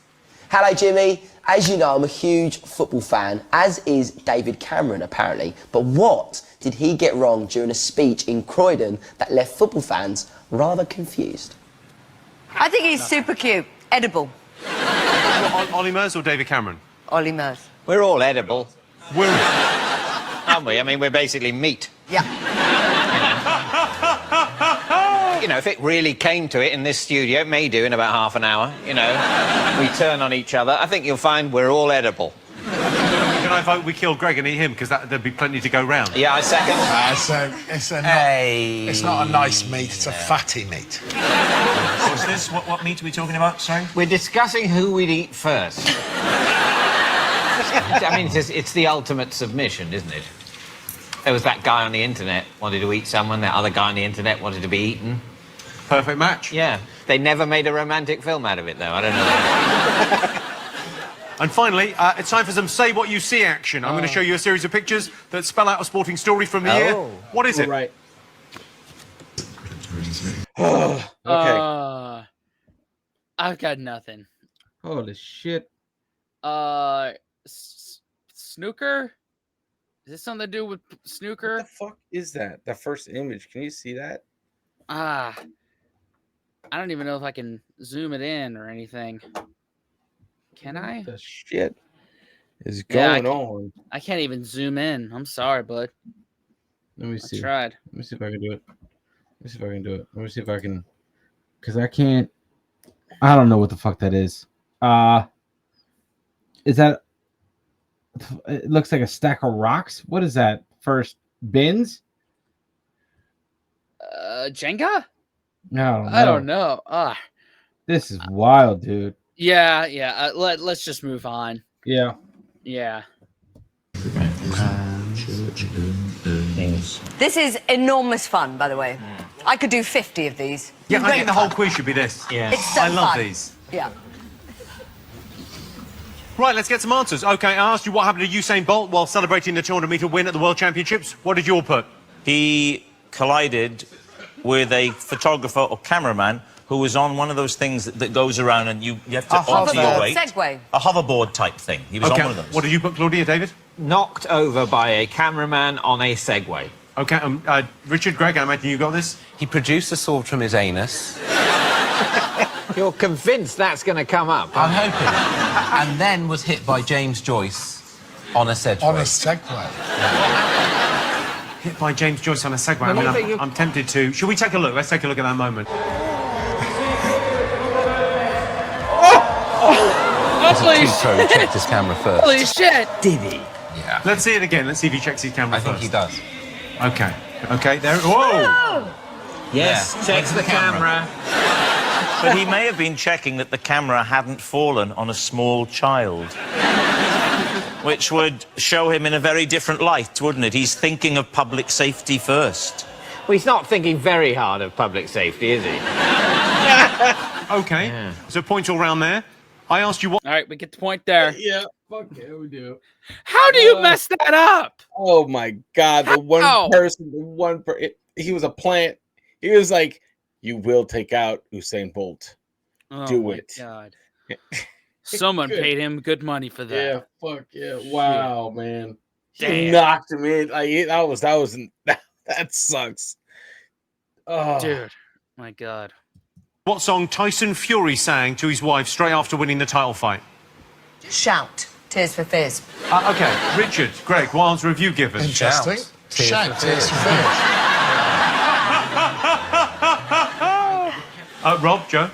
Hello, Jimmy. As you know, I'm a huge football fan, as is David Cameron, apparently. But what did he get wrong during a speech in Croydon that left football fans rather confused? I think he's super cute. Edible. What, Ollie Murs or David Cameron? Ollie Murs. We're all edible. Aren't we? I mean, we're basically meat. Yeah. You know, if it really came to it in this studio, it may do in about half an hour, you know. We turn on each other. I think you'll find we're all edible. Can I vote we kill Greg and eat him? Because there'd be plenty to go round. Yeah, I second. It's not a nice meat, it's a fatty meat. What's this? What meat are we talking about? Sorry? We're discussing who we'd eat first. I mean, it's the ultimate submission, isn't it? There was that guy on the internet wanted to eat someone, that other guy on the internet wanted to be eaten. Perfect match. Yeah. They never made a romantic film out of it, though. I don't know. And finally, it's time for some Say What You See action. I'm going to show you a series of pictures that spell out a sporting story from the year. What is it? Right. Okay. I've got nothing. Holy shit. Snooker? Is this something to do with snooker? What the fuck is that? The first image. Can you see that? I don't even know if I can zoom it in or anything. Can I? What the shit is going on? I can't even zoom in. I'm sorry, bud. Let me see. I tried. Let me see if I can do it. Let me see if I can do it. Let me see if I can. Because I can't. I don't know what the fuck that is. Is that? It looks like a stack of rocks. What is that? First bins? Jenga? No, I don't know. This is wild, dude. Yeah. Let's just move on. Yeah. This is enormous fun, by the way. I could do 50 of these. Yeah, I Great think the fun. whole quiz should be this. Yeah. It's so I love fun. these. Yeah. Right, let's get some answers. OK, I asked you what happened to Usain Bolt while celebrating the 200-metre win at the World Championships. What did you all put? He collided with a photographer or cameraman who was on one of those things that goes around and you have to A alter your hoverboard, weight. Segway. A hoverboard type thing. He was on one of those. What did you put, Claudia, David? Knocked over by a cameraman on a Segway. OK, Richard, Greg, I imagine you got this? He produced a sword from his anus. You're convinced that's going to come up? I'm hoping. And then was hit by James Joyce on a Segway. On a Segway. Hit by James Joyce on a Segway. I mean, I'm tempted to. Should we take a look? Let's take a look at that moment. Holy Pro checked his camera first. Holy shit! Did he? Yeah. Let's see it again. Let's see if he checks his camera I think he does. OK. OK, there... Whoa! Yes, checks the camera. But he may have been checking that the camera hadn't fallen on a small child. Which would show him in a very different light, wouldn't it? He's thinking of public safety first. Well, he's not thinking very hard of public safety, is he? OK. Yeah. So points all round there. I asked you what... All right, we get the point there. Yeah, fuck yeah, we do. How do you mess that up? Oh my God, the one person, he was a plant. He was like, you will take out Usain Bolt. Oh do my it. God. Someone paid him good money for that. Yeah, fuck yeah. Wow, man. Damn. He knocked him in. Like, that sucks. Oh. Dude, my God. What song Tyson Fury sang to his wife straight after winning the title fight? Shout. Tears for Fears. OK, Richard, Greg, what answer have you given? Interesting. Shout. Tears for Fears. Rob, Joe?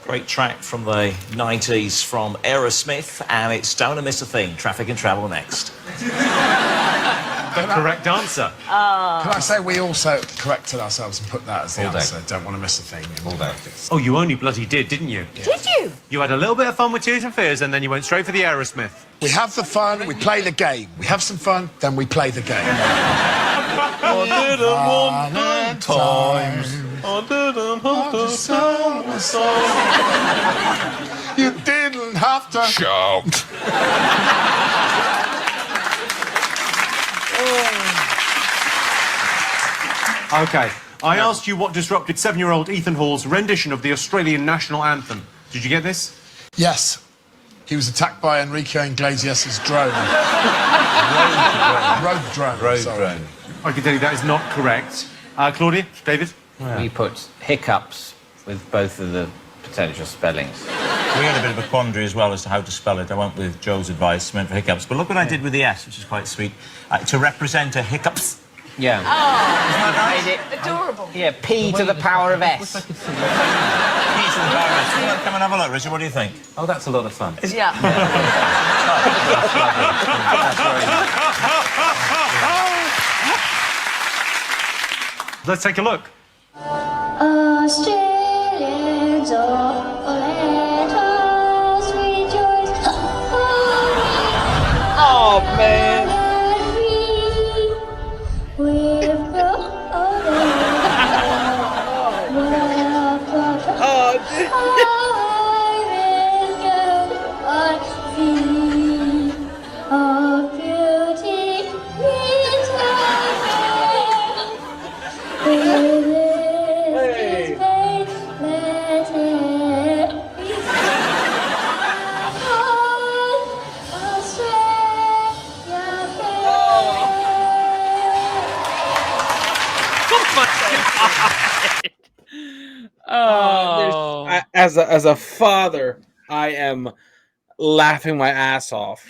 Great track from the 90s from Aerosmith, and it's Don't Miss a Thing. Traffic and Travel next. The correct answer. Can I say we also corrected ourselves and put that as the answer? Don't want to miss a thing. All day. Oh, you only bloody did, didn't you? Yeah. Did you? You had a little bit of fun with Tears and Fears, and then you went straight for the Aerosmith. We have the fun, we play the game. We have some fun, then we play the game. I didn't want good times. I didn't have to sing a song. You didn't have to shout. OK, I asked you what disrupted 7-year-old Ethan Hall's rendition of the Australian national anthem. Did you get this? Yes. He was attacked by Enrique Iglesias' drone. Rogue drone. I can tell you that is not correct. Claudia, David? We put hiccups with both of the potential spellings. We had a bit of a quandary as well as to how to spell it. I went with Joe's advice, meant for hiccups. But look what I did with the S, which is quite sweet. To represent a hiccups. Yeah. Oh, adorable. Yeah, P to the power of S. P to the power of S. Come and have a look, Richard. What do you think? Oh, that's a lot of fun. Yeah. Let's take a look. Australians, let us rejoice. Oh, man. As a father, I am laughing my ass off,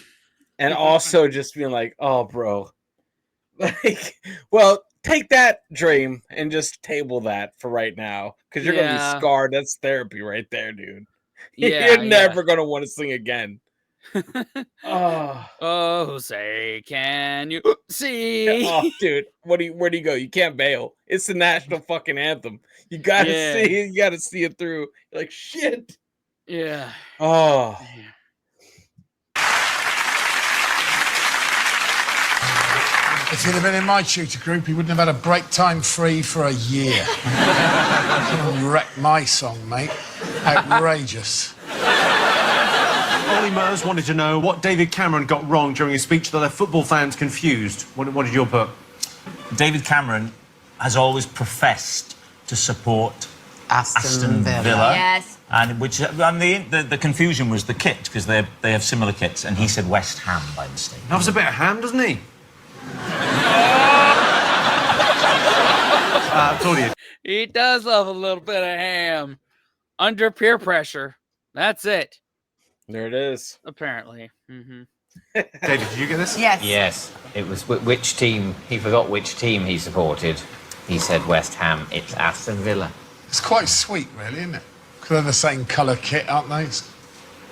and also just being like, "Oh, bro, like, well, take that dream and just table that for right now, because you're gonna be scarred. That's therapy right there, dude. You're never gonna want to sing again." Oh, say, can you see? Oh, dude, where do you go? You can't bail. It's the national fucking anthem. You gotta see. You gotta see it through. You're like, shit. Yeah. Oh. If he'd have been in my tutor group, he wouldn't have had a break time free for a year. Wrecked my song, mate. Outrageous. Ollie Mers wanted to know what David Cameron got wrong during his speech that left football fans confused. What did you put? David Cameron has always professed to support Aston Villa. Yes. And the confusion was the kit, because they have similar kits, and he said West Ham by mistake. Loves a bit of ham, doesn't he? Claudia. He does love a little bit of ham. Under peer pressure. That's it. There it is. Apparently. Mm-hmm. David, did you get this? Yes. Yes, it was which team. He forgot which team he supported. He said West Ham. It's Aston Villa. It's quite sweet, really, isn't it? Because they're the same colour kit, aren't they? It's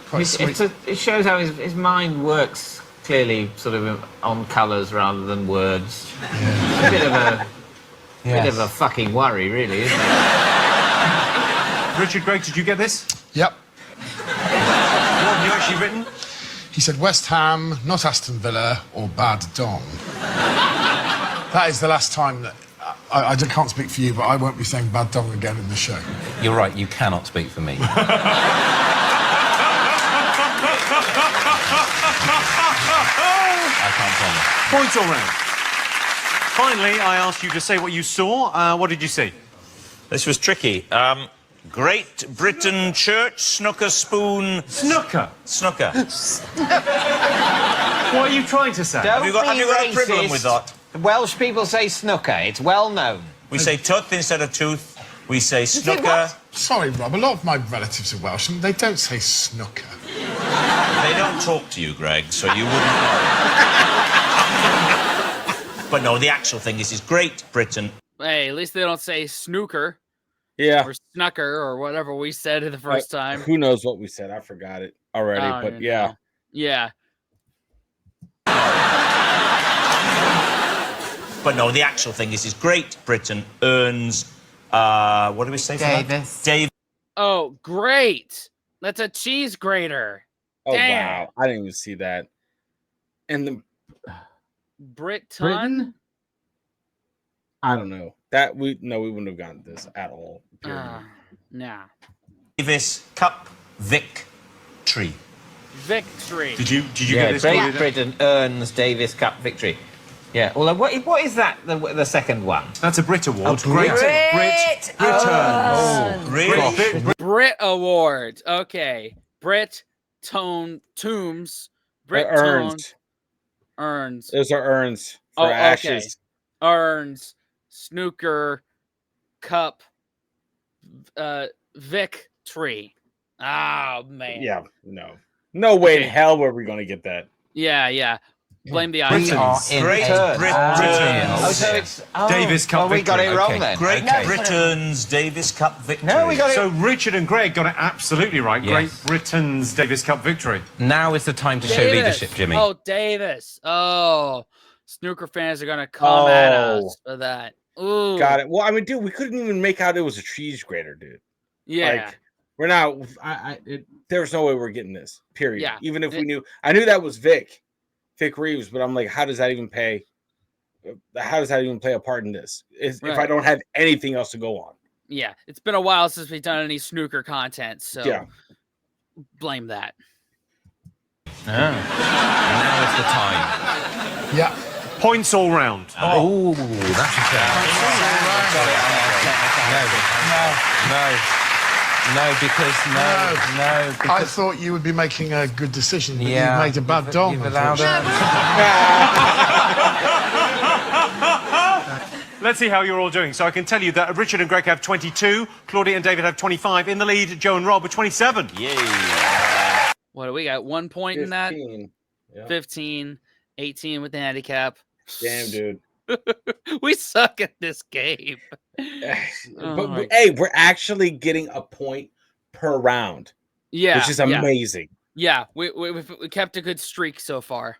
quite sweet. It shows how his mind works clearly, sort of on colours rather than words. Yeah. A bit of a bit of a fucking worry, really, isn't it? Richard, Greg, did you get this? Yep. What have you actually written? He said West Ham, not Aston Villa, or Bad Dom. That is the last time that... I can't speak for you, but I won't be saying Bad Dom again in the show. You're right, you cannot speak for me. I can't promise. Points all round. Finally, I asked you to say what you saw. What did you see? This was tricky. Great Britain Church Snooker Spoon... Snooker? Snooker. What are you trying to say? Don't Have you got a problem racist. with that? Welsh people say snooker. It's well known. We say tooth instead of tooth. We say say snooker. what? Sorry, Rob, a lot of my relatives are Welsh and they don't say snooker. They don't talk to you, Greg, so you wouldn't know. But no, the actual thing is Great Britain. Hey, at least they don't say snooker. Yeah. Or snucker or whatever we said the first time. Who knows what we said? I forgot it already, but yeah. Know. Yeah. But no, the actual thing is Great Britain earns... what do we say for Davis. that? Davis. Oh, great. That's a cheese grater. Oh, Damn. wow. I didn't even see that. And the... Britain? I don't know. We wouldn't have gotten this at all. Nah. Davis Cup victory. Victory. Did you get this? Great Britain earns Davis Cup victory. Yeah. Well, what is that? The second one. That's a Brit Award. Oh, Great Brit Britain. Brit Award. Okay. Brit Tombs. Brit Earns. Earns. Those are urns for ashes. Okay. Earns. Snooker Cup victory. Oh, man. Yeah, no way in hell were we going to get that. Yeah. Blame the We are iTunes. in Great Britain. Oh, so it's Davis Cup we got it victory. wrong Okay. then. Great No, Britain's Davis Cup victory. No, we got it. So Richard and Greg got it absolutely right. Yes. Great Britain's Davis Cup victory. Now is the time to show Davis. leadership, Jimmy. Oh, Davis. Oh, snooker fans are going to come at us for that. Ooh. Got it. Well, I mean, dude, we couldn't even make out it was a cheese grater, dude. Yeah. Like, we're not. There's no way we're getting this. Period. Yeah. Even if we knew, I knew that was Vic Reeves, but I'm like, how does that even play? How does that even play a part in this? If I don't have anything else to go on? Yeah. It's been a while since we've done any snooker content, so Yeah. blame that. Now is the time. Yeah. Points all round. Oh, that's a shame. No, because I thought you would be making a good decision, but Yeah, you've made a bad dom. you've allowed Let's see how you're all doing. So I can tell you that Richard and Greg have 22, Claudia and David have 25. In the lead, Joe and Rob are 27. Yay. What do we got? 1 point in that? 15. Yeah. 15, 18 with the handicap. Damn, dude. We suck at this game. But hey, we're actually getting a point per round. Yeah. Which is amazing. Yeah, we kept a good streak so far.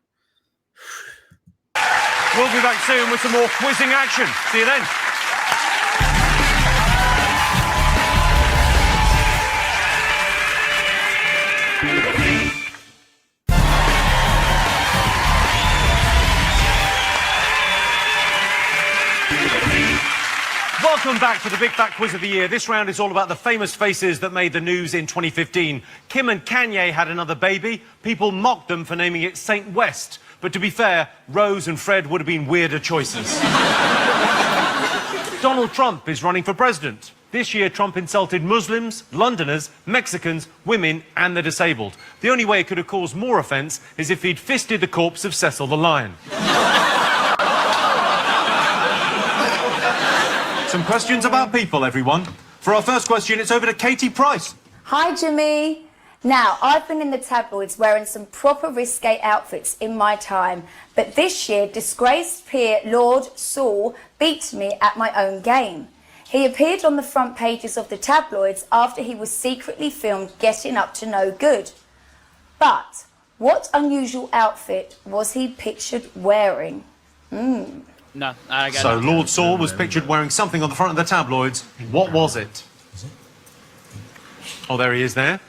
We'll be back soon with some more quizzing action. See you then. Welcome back to the Big Fat Quiz of the Year. This round is all about the famous faces that made the news in 2015. Kim and Kanye had another baby. People mocked them for naming it Saint West. But to be fair, Rose and Fred would have been weirder choices. Donald Trump is running for president. This year, Trump insulted Muslims, Londoners, Mexicans, women and the disabled. The only way it could have caused more offence is if he'd fisted the corpse of Cecil the lion. Some questions about people, everyone. For our first question, it's over to Katie Price. Hi, Jimmy. Now, I've been in the tabloids wearing some proper risque outfits in my time, but this year, disgraced peer Lord Saul beat me at my own game. He appeared on the front pages of the tabloids after he was secretly filmed getting up to no good. But what unusual outfit was he pictured wearing? No, I got So nothing. Lord Saul was pictured wearing something on the front of the tabloids. What was it? Oh, there he is there.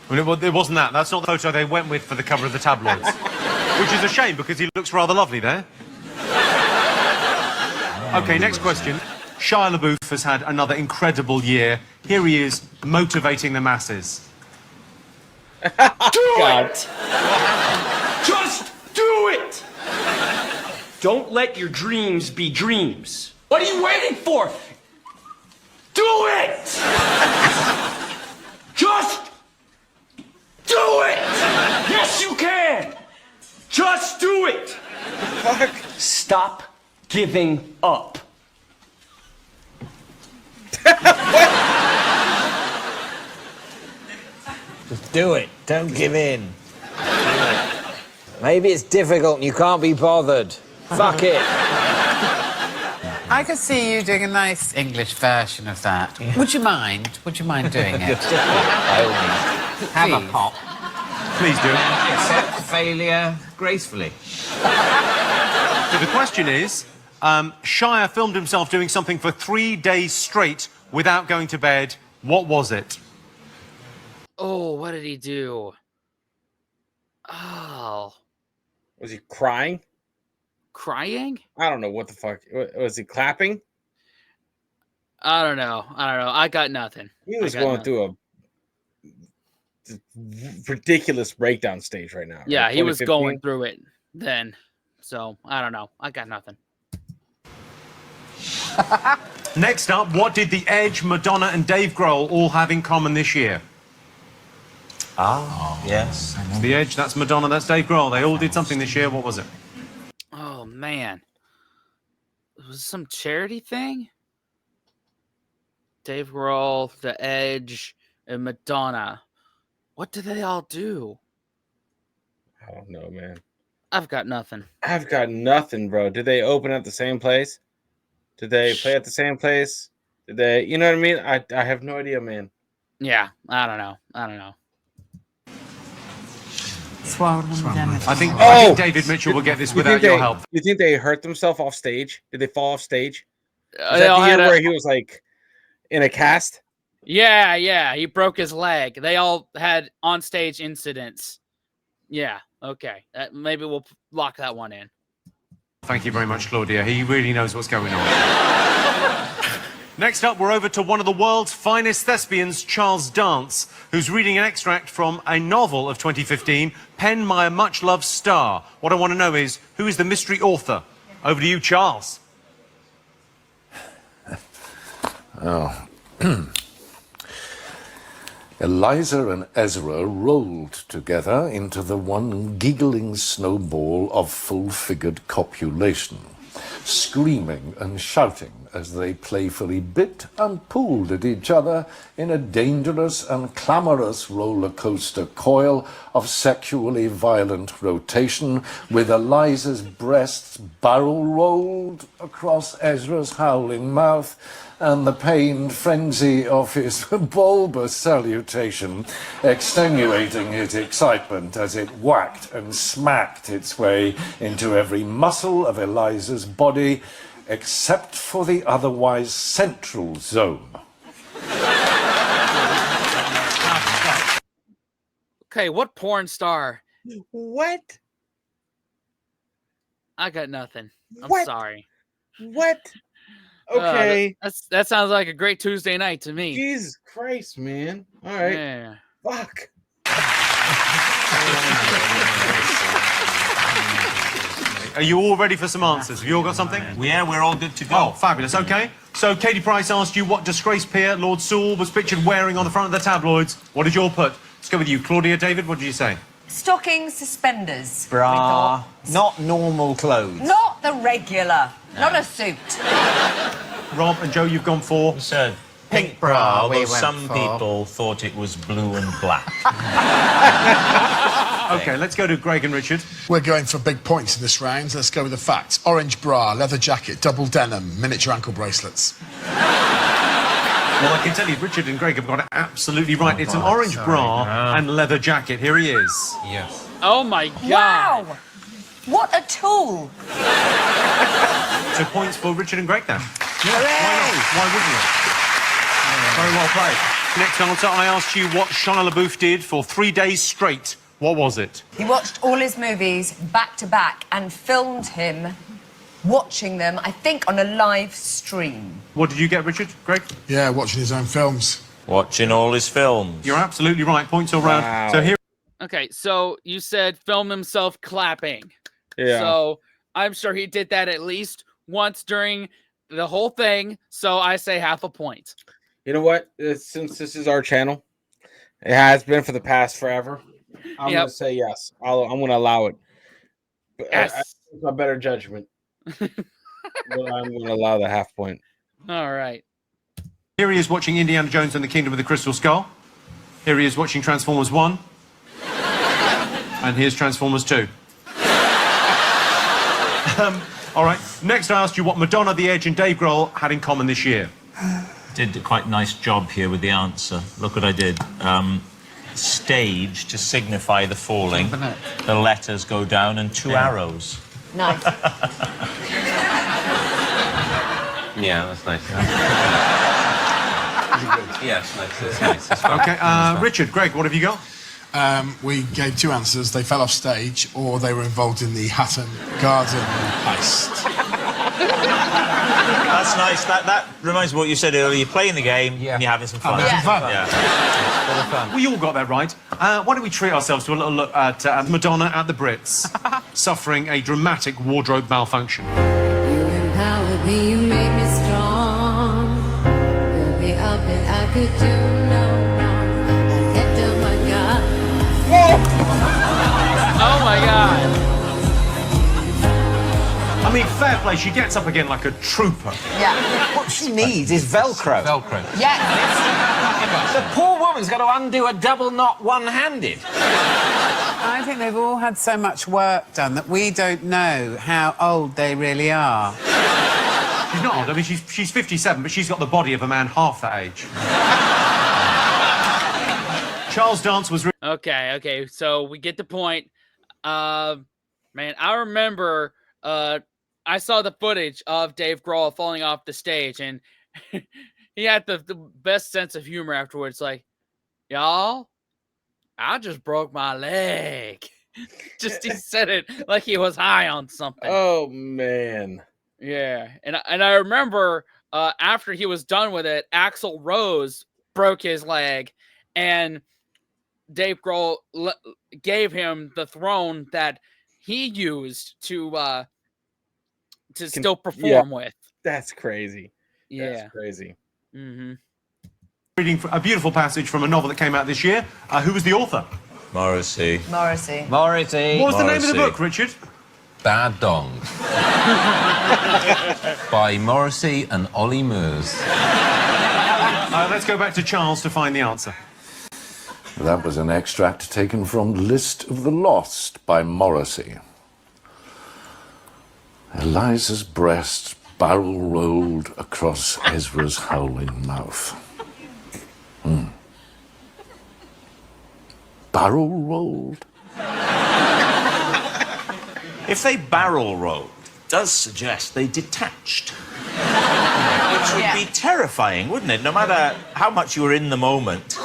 I mean, it wasn't that. That's not the photo they went with for the cover of the tabloids. Which is a shame, because he looks rather lovely there. OK, next question. Shia LaBeouf has had another incredible year. Here he is, motivating the masses. Do it! Just do it! Don't let your dreams be dreams. What are you waiting for? Do it! Just do it! Yes, you can! Just do it! Fuck. Stop giving up. Just do it. Don't give in. Maybe it's difficult and you can't be bothered. Fuck it. I could see you doing a nice English version of that. Would you mind? Would you mind doing it? By all means. Have a Please. pop. Please do. Accept failure gracefully. So the question is, Shia filmed himself doing something for 3 days straight without going to bed. What was it? Oh, what did he do? Oh. Was he crying? Crying? I don't know what the fuck. Was he clapping? I don't know. I got nothing. He was going through a ridiculous breakdown stage right now. Yeah, right? he was 2015? going through it then. So, I don't know. I got nothing. Next up, what did The Edge, Madonna and Dave Grohl all have in common this year? Yes. The Edge, that's Madonna, that's Dave Grohl. They all did something this year. What was it? Oh, man. Was it some charity thing? Dave Grohl, The Edge, and Madonna. What did they all do? I don't know, man. I've got nothing. I've got nothing, bro. Did they open at the same place? Did they play at the same place? Did they, you know what I mean? I have no idea, man. Yeah, I don't know. I think David Mitchell will get this without your help. You think they hurt themselves off stage? Did they fall off stage? Was They that all the year had where he was like in a cast? Yeah, he broke his leg. They all had on-stage incidents. Yeah, okay. Maybe we'll lock that one in. Thank you very much, Claudia. He really knows what's going on. Next up, we're over to one of the world's finest thespians, Charles Dance, who's reading an extract from a novel of 2015, penned by a much-loved star. What I want to know is, who is the mystery author? Over to you, Charles. Oh. Eliza and Ezra rolled together into the one giggling snowball of full-figured copulation, screaming and shouting as they playfully bit and pulled at each other in a dangerous and clamorous roller coaster coil of sexually violent rotation, with Eliza's breasts barrel-rolled across Ezra's howling mouth, and the pained frenzy of his bulbous salutation extenuating his excitement as it whacked and smacked its way into every muscle of Eliza's body, except for the otherwise central zone. Okay, what porn star? What? I got nothing. I'm What? sorry. What? Okay. That sounds like a great Tuesday night to me. Jesus Christ, man. All right. Yeah. Fuck. Are you all ready for some answers? Have you all got something? Yeah, we're all good to go. Oh, fabulous. OK. So, Katie Price asked you what disgraced peer Lord Sewell was pictured wearing on the front of the tabloids. What did you all put? Let's go with you. Claudia, David, what did you say? Stocking suspenders. Bra. Not normal clothes. Not the regular. Not a suit. Rob and Joe, you've gone for? So, pink bra, bra, we although went some for. people thought it was blue and black. OK, let's go to Greg and Richard. We're going for big points in this round. Let's go with the facts. Orange bra, leather jacket, double denim, miniature ankle bracelets. Well, I can tell you, Richard and Greg have got it absolutely right. It's an orange bra and leather jacket. Here he is. Yes. Oh my God! Wow! What a tool! So points for Richard and Greg then. Yeah, why not? Why wouldn't you? Very well played. Next answer, I asked you what Shia LaBeouf did for 3 days straight. What was it? He watched all his movies back to back and filmed him watching them, I think, on a live stream. What did you get, Richard? Greg? Yeah, watching his own films. Watching all his films. You're absolutely right. Points all round. Wow. So here. Okay, so you said film himself clapping. Yeah. So I'm sure he did that at least once during the whole thing. So I say half a point. You know what? Since this is our channel, it has been for the past forever. I'm Yep. gonna say yes. I'm gonna allow it. But Yes. it's my better judgment. But I'm gonna allow the half point. All right. Here he is watching Indiana Jones and the Kingdom of the Crystal Skull. Here he is watching Transformers 1. And here's Transformers 2. All right. Next, I asked you what Madonna, The Edge, and Dave Grohl had in common this year. Did a quite nice job here with the answer. Look what I did. Stage to signify the falling. The letters go down and two arrows. Nice. Yeah, that's nice. Yes, nice. That's nice. That's fine. OK, Richard, Greg, what have you got? We gave two answers. They fell off stage or they were involved in the Hatton Garden heist. That's nice. That reminds me of what you said earlier. You're playing the game and you're having some fun. Having some fun. Yeah. We all got that right. Why don't we treat ourselves to a little look at Madonna at the Brits, suffering a dramatic wardrobe malfunction. You empowered me, you made me strong. Built me up and I could do no wrong. I kept on my God. Oh my God. I mean, fair play. She gets up again like a trooper. Yeah. What she needs is Velcro. Velcro. Yes. The poor woman's got to undo a double knot one-handed. I think they've all had so much work done that we don't know how old they really are. She's not old. I mean, she's 57, but she's got the body of a man half that age. Charles Dance was... Okay. So we get the point. Man, I remember I saw the footage of Dave Grohl falling off the stage, and he had the best sense of humor afterwards. Like, y'all, I just broke my leg. He said it like he was high on something. Oh man. Yeah, and I remember after he was done with it, Axl Rose broke his leg, and Dave Grohl gave him the throne that he used to still perform with. That's crazy. Yeah, That's crazy. Mm-hmm. Reading a beautiful passage from a novel that came out this year. Who was the author? Morrissey. Morrissey. What was the name of the book, Richard? Bad Dong. By Morrissey and Ollie Murs. Let's go back to Charles to find the answer. That was an extract taken from List of the Lost by Morrissey. Eliza's breast barrel-rolled across Ezra's howling mouth. Barrel-rolled? If they barrel rolled, it does suggest they detached. Which would be terrifying, wouldn't it? No matter how much you were in the moment.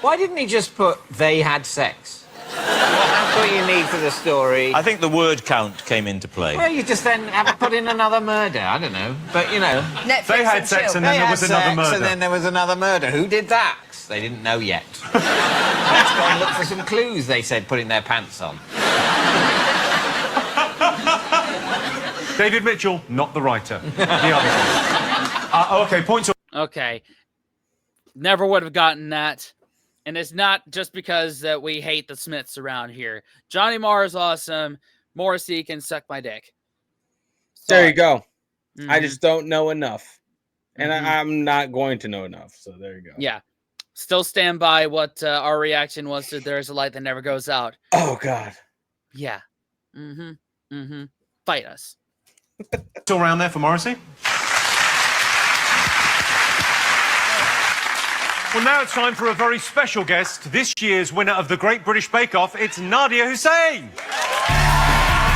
Why didn't he just put they had sex? That's what you need for the story. I think the word count came into play. Well, you just then have to put in another murder. I don't know. But, you know... Netflix They had and sex chill. and then there was another murder. And then there was another murder. Who did that? They didn't know yet. Let's go and look for some clues, they said, putting their pants on. David Mitchell, not the writer. The other one. Okay, points. Okay. Never would have gotten that. And it's not just because that we hate the Smiths around here. Johnny Marr is awesome. Morrissey can suck my dick. There you go. Mm-hmm. I just don't know enough. And I'm not going to know enough. So there you go. Yeah. Still stand by what our reaction was to There's a Light That Never Goes Out. Oh, God. Yeah. Fight us. Still around there for Morrissey? Well, now it's time for a very special guest. This year's winner of the Great British Bake Off, it's Nadia Hussain.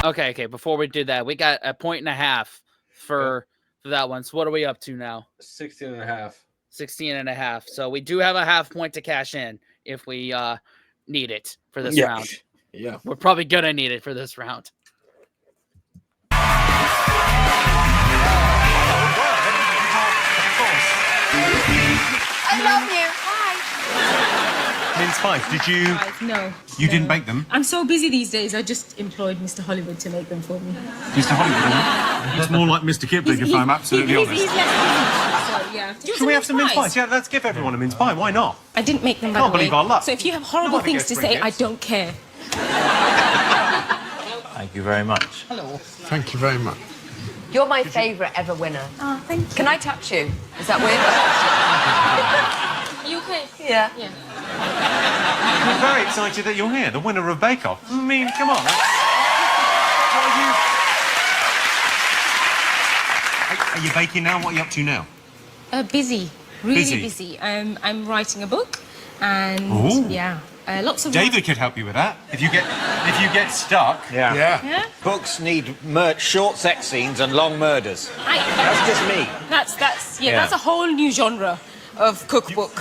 Okay. Before we do that, we got a 1.5 for that one. So what are we up to now? 16.5. 16.5. So we do have a half point to cash in if we need it for this round. Yeah. We're probably going to need it for this round. I love you. Hi. Mince pies, did you... No. You didn't bake them? I'm so busy these days, I just employed Mr. Hollywood to make them for me. Mr. Hollywood? It's more like Mr. Kipling, if I'm absolutely honest. He's less busy. So, yeah. Should we have some mince pies? Yeah, let's give everyone a mince pie. Why not? I didn't make them, by Can't the way. believe our luck. So if you have horrible Nobody things to gets free say, I gifts. don't care. Thank you very much. Hello. Thank you very much. You're my favourite ever winner. Oh, thank you. Can I touch you? Is that weird? You okay? Yeah. We're very excited that you're here, the winner of Bake Off. I mean, come on. Are you baking now? What are you up to now? Busy. Really Busy? busy. I'm writing a book, and Ooh. yeah, lots of... David could help you with that. If you get stuck. Yeah? Books need short sex scenes and long murders. That's just me. That's a whole new genre of cookbook.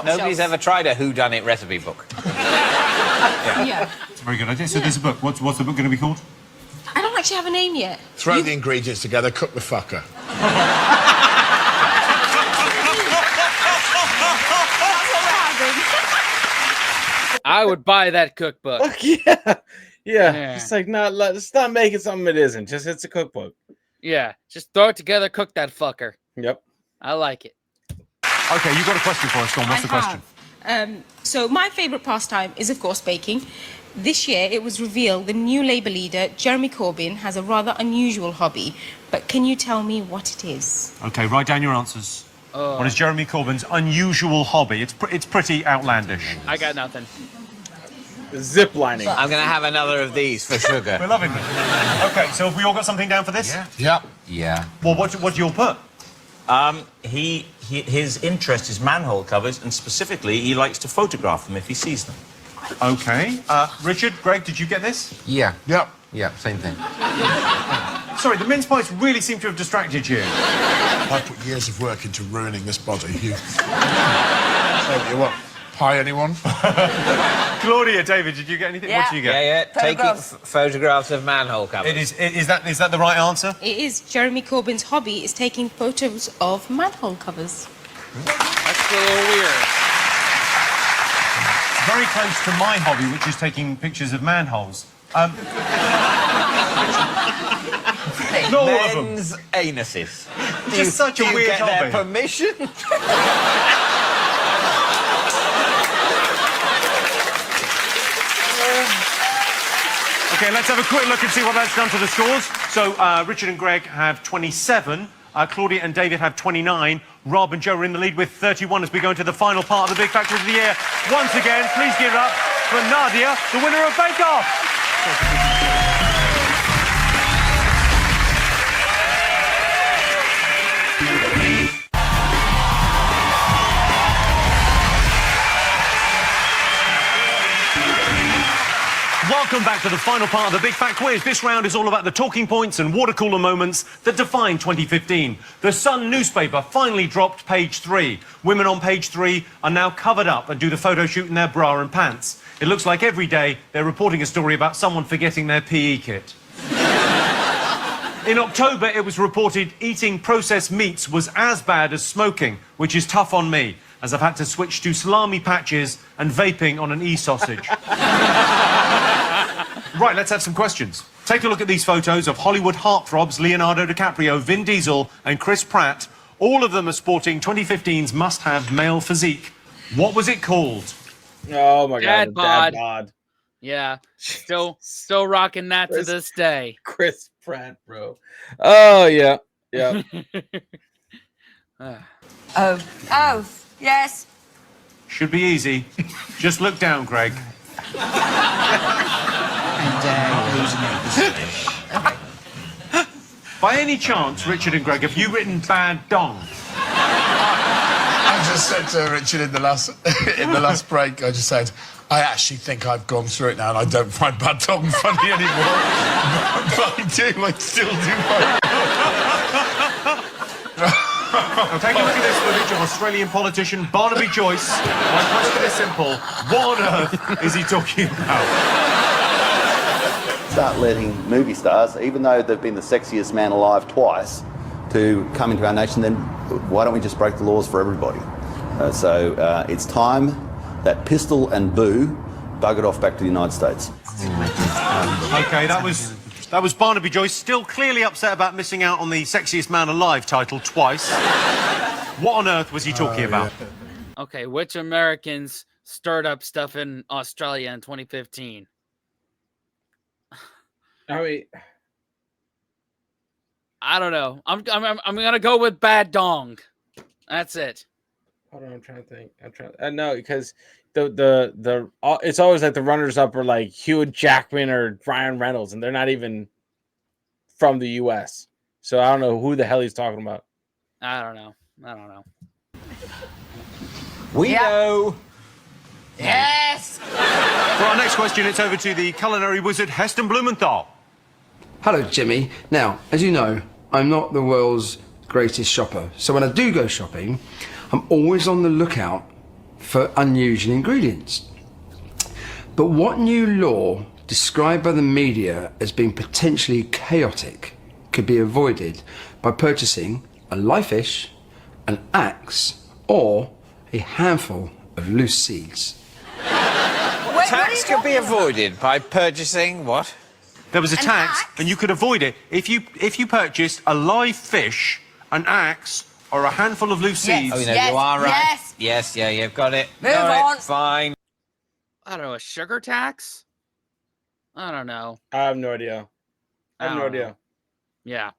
Nobody's ever tried a whodunit recipe book. Yeah. It's a very good idea. So there's a book. What's the book going to be called? I don't actually have a name yet. Throw the ingredients together, cook the fucker. I would buy that cookbook. Yeah. It's like, let's not make it something it isn't. Just it's a cookbook. Yeah. Just throw it together, cook that fucker. Yep. I like it. Okay, you've got a question for us, Dawn. What's the question? So my favourite pastime is, of course, baking. This year, it was revealed the new Labour leader, Jeremy Corbyn, has a rather unusual hobby. But can you tell me what it is? Okay, write down your answers. What is Jeremy Corbyn's unusual hobby? It's pretty outlandish. I got nothing. Zip lining. I'm going to have another of these for sugar. We're loving them. Okay, so have we all got something down for this? Yeah. Yeah. Well, what do you all put? His interest is manhole covers, and specifically, he likes to photograph them if he sees them. Okay. Richard, Greg, did you get this? Yeah. Yep. Yeah, same thing. Sorry, the mince pies really seem to have distracted you. I put years of work into ruining this body. You... So, you what? Pie, anyone? Claudia, David, did you get anything? What did you get? Yeah. Taking photographs of manhole covers. Is that the right answer? It is. Jeremy Corbyn's hobby is taking photos of manhole covers. That's a little weird. It's very close to my hobby, which is taking pictures of manholes. Not all of them. Men's anuses. Just such a weird get hobby. their permission? Okay, let's have a quick look and see what that's done to the scores. So, Richard and Greg have 27. Claudia and David have 29. Rob and Joe are in the lead with 31 as we go into the final part of the Big Factor of the Year. Once again, please give it up for Nadia, the winner of Bake Off. Welcome back to the final part of the Big Fat Quiz. This round is all about the talking points and water cooler moments that defined 2015. The Sun newspaper finally dropped page 3. Women on page 3 are now covered up and do the photo shoot in their bra and pants. It looks like every day they're reporting a story about someone forgetting their PE kit. In October, it was reported eating processed meats was as bad as smoking, which is tough on me. as I've had to switch to salami patches and vaping on an e-sausage. Right, let's have some questions. Take a look at these photos of Hollywood heartthrobs Leonardo DiCaprio, Vin Diesel and Chris Pratt. All of them are sporting 2015's must-have male physique. What was it called? Oh my Dad God, bod. Dad bod. Yeah, still rocking that to this day. Chris Pratt, bro. Oh yeah, yeah. Oh, yes. Should be easy. Just look down, Greg. By any chance, Richard and Greg, have you written bad dong? I just said to Richard in the last break, I just said, I actually think I've gone through it now and I don't find bad dong funny anymore. but I still do. Now take a look at this footage of Australian politician Barnaby Joyce. My question is simple. What on earth is he talking about? Start letting movie stars, even though they've been the sexiest man alive twice, to come into our nation, then why don't we just break the laws for everybody? So it's time that Pistol and Boo buggered off back to the United States. Okay, that was Barnaby Joyce, still clearly upset about missing out on the Sexiest Man Alive title twice. What on earth was he talking about? Okay, which Americans stirred up stuff in Australia in 2015? I mean, I don't know. I'm gonna go with bad dong. That's it. Hold on, I'm trying to think. No, because the it's always like the runners up are like Hugh Jackman or Ryan Reynolds, and they're not even from the U.S. So I don't know who the hell he's talking about. I don't know. We know. Yes. For our next question, it's over to the culinary wizard Heston Blumenthal. Hello, Jimmy. Now, as you know, I'm not the world's greatest shopper. So when I do go shopping, I'm always on the lookout for unusual ingredients. But what new law described by the media as being potentially chaotic could be avoided by purchasing a live fish, an axe, or a handful of loose seeds? Tax could be avoided by purchasing what? There was a tax, and you could avoid it if you purchased a live fish, an axe, or a handful of loose seeds. Oh, you are right. Yes, yeah, you've got it. Move All on. Fine. I don't know. A sugar tax? I don't know. I have no idea. Yeah.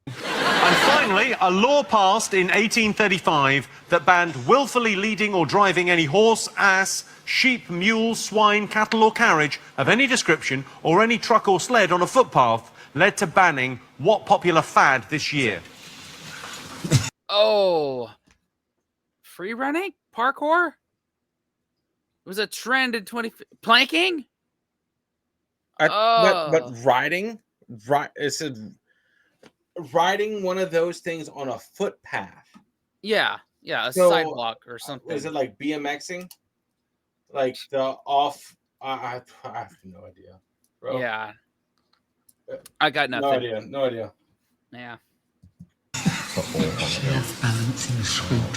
And finally, a law passed in 1835 that banned willfully leading or driving any horse, ass, sheep, mule, swine, cattle or carriage of any description or any truck or sled on a footpath led to banning what popular fad this year? Oh. Free running? Parkour? It was a trend in planking? But riding? It's riding one of those things on a footpath. Yeah, a sidewalk or something. Is it like BMXing? Like the off? I have no idea, bro. Yeah, I got nothing. No idea. Yeah.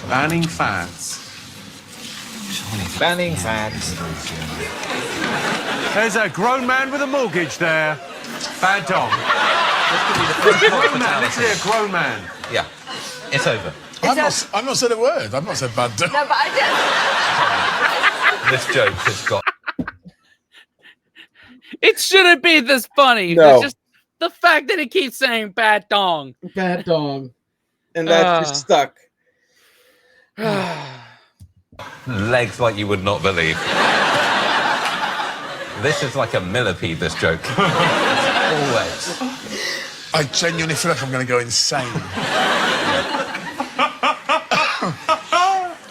Banning fads. Banning fads. There's a grown man with a mortgage there. Bad dog. Grown man, literally a grown man. Yeah, it's over. I've not said a word. I've not said bad dog. No, but I This joke has got... It shouldn't be this funny. No. It's just the fact that it keeps saying bad dong. Bad dong. And that's just stuck. Legs like you would not believe. This is like a millipede, this joke. Always. I genuinely feel like I'm going to go insane.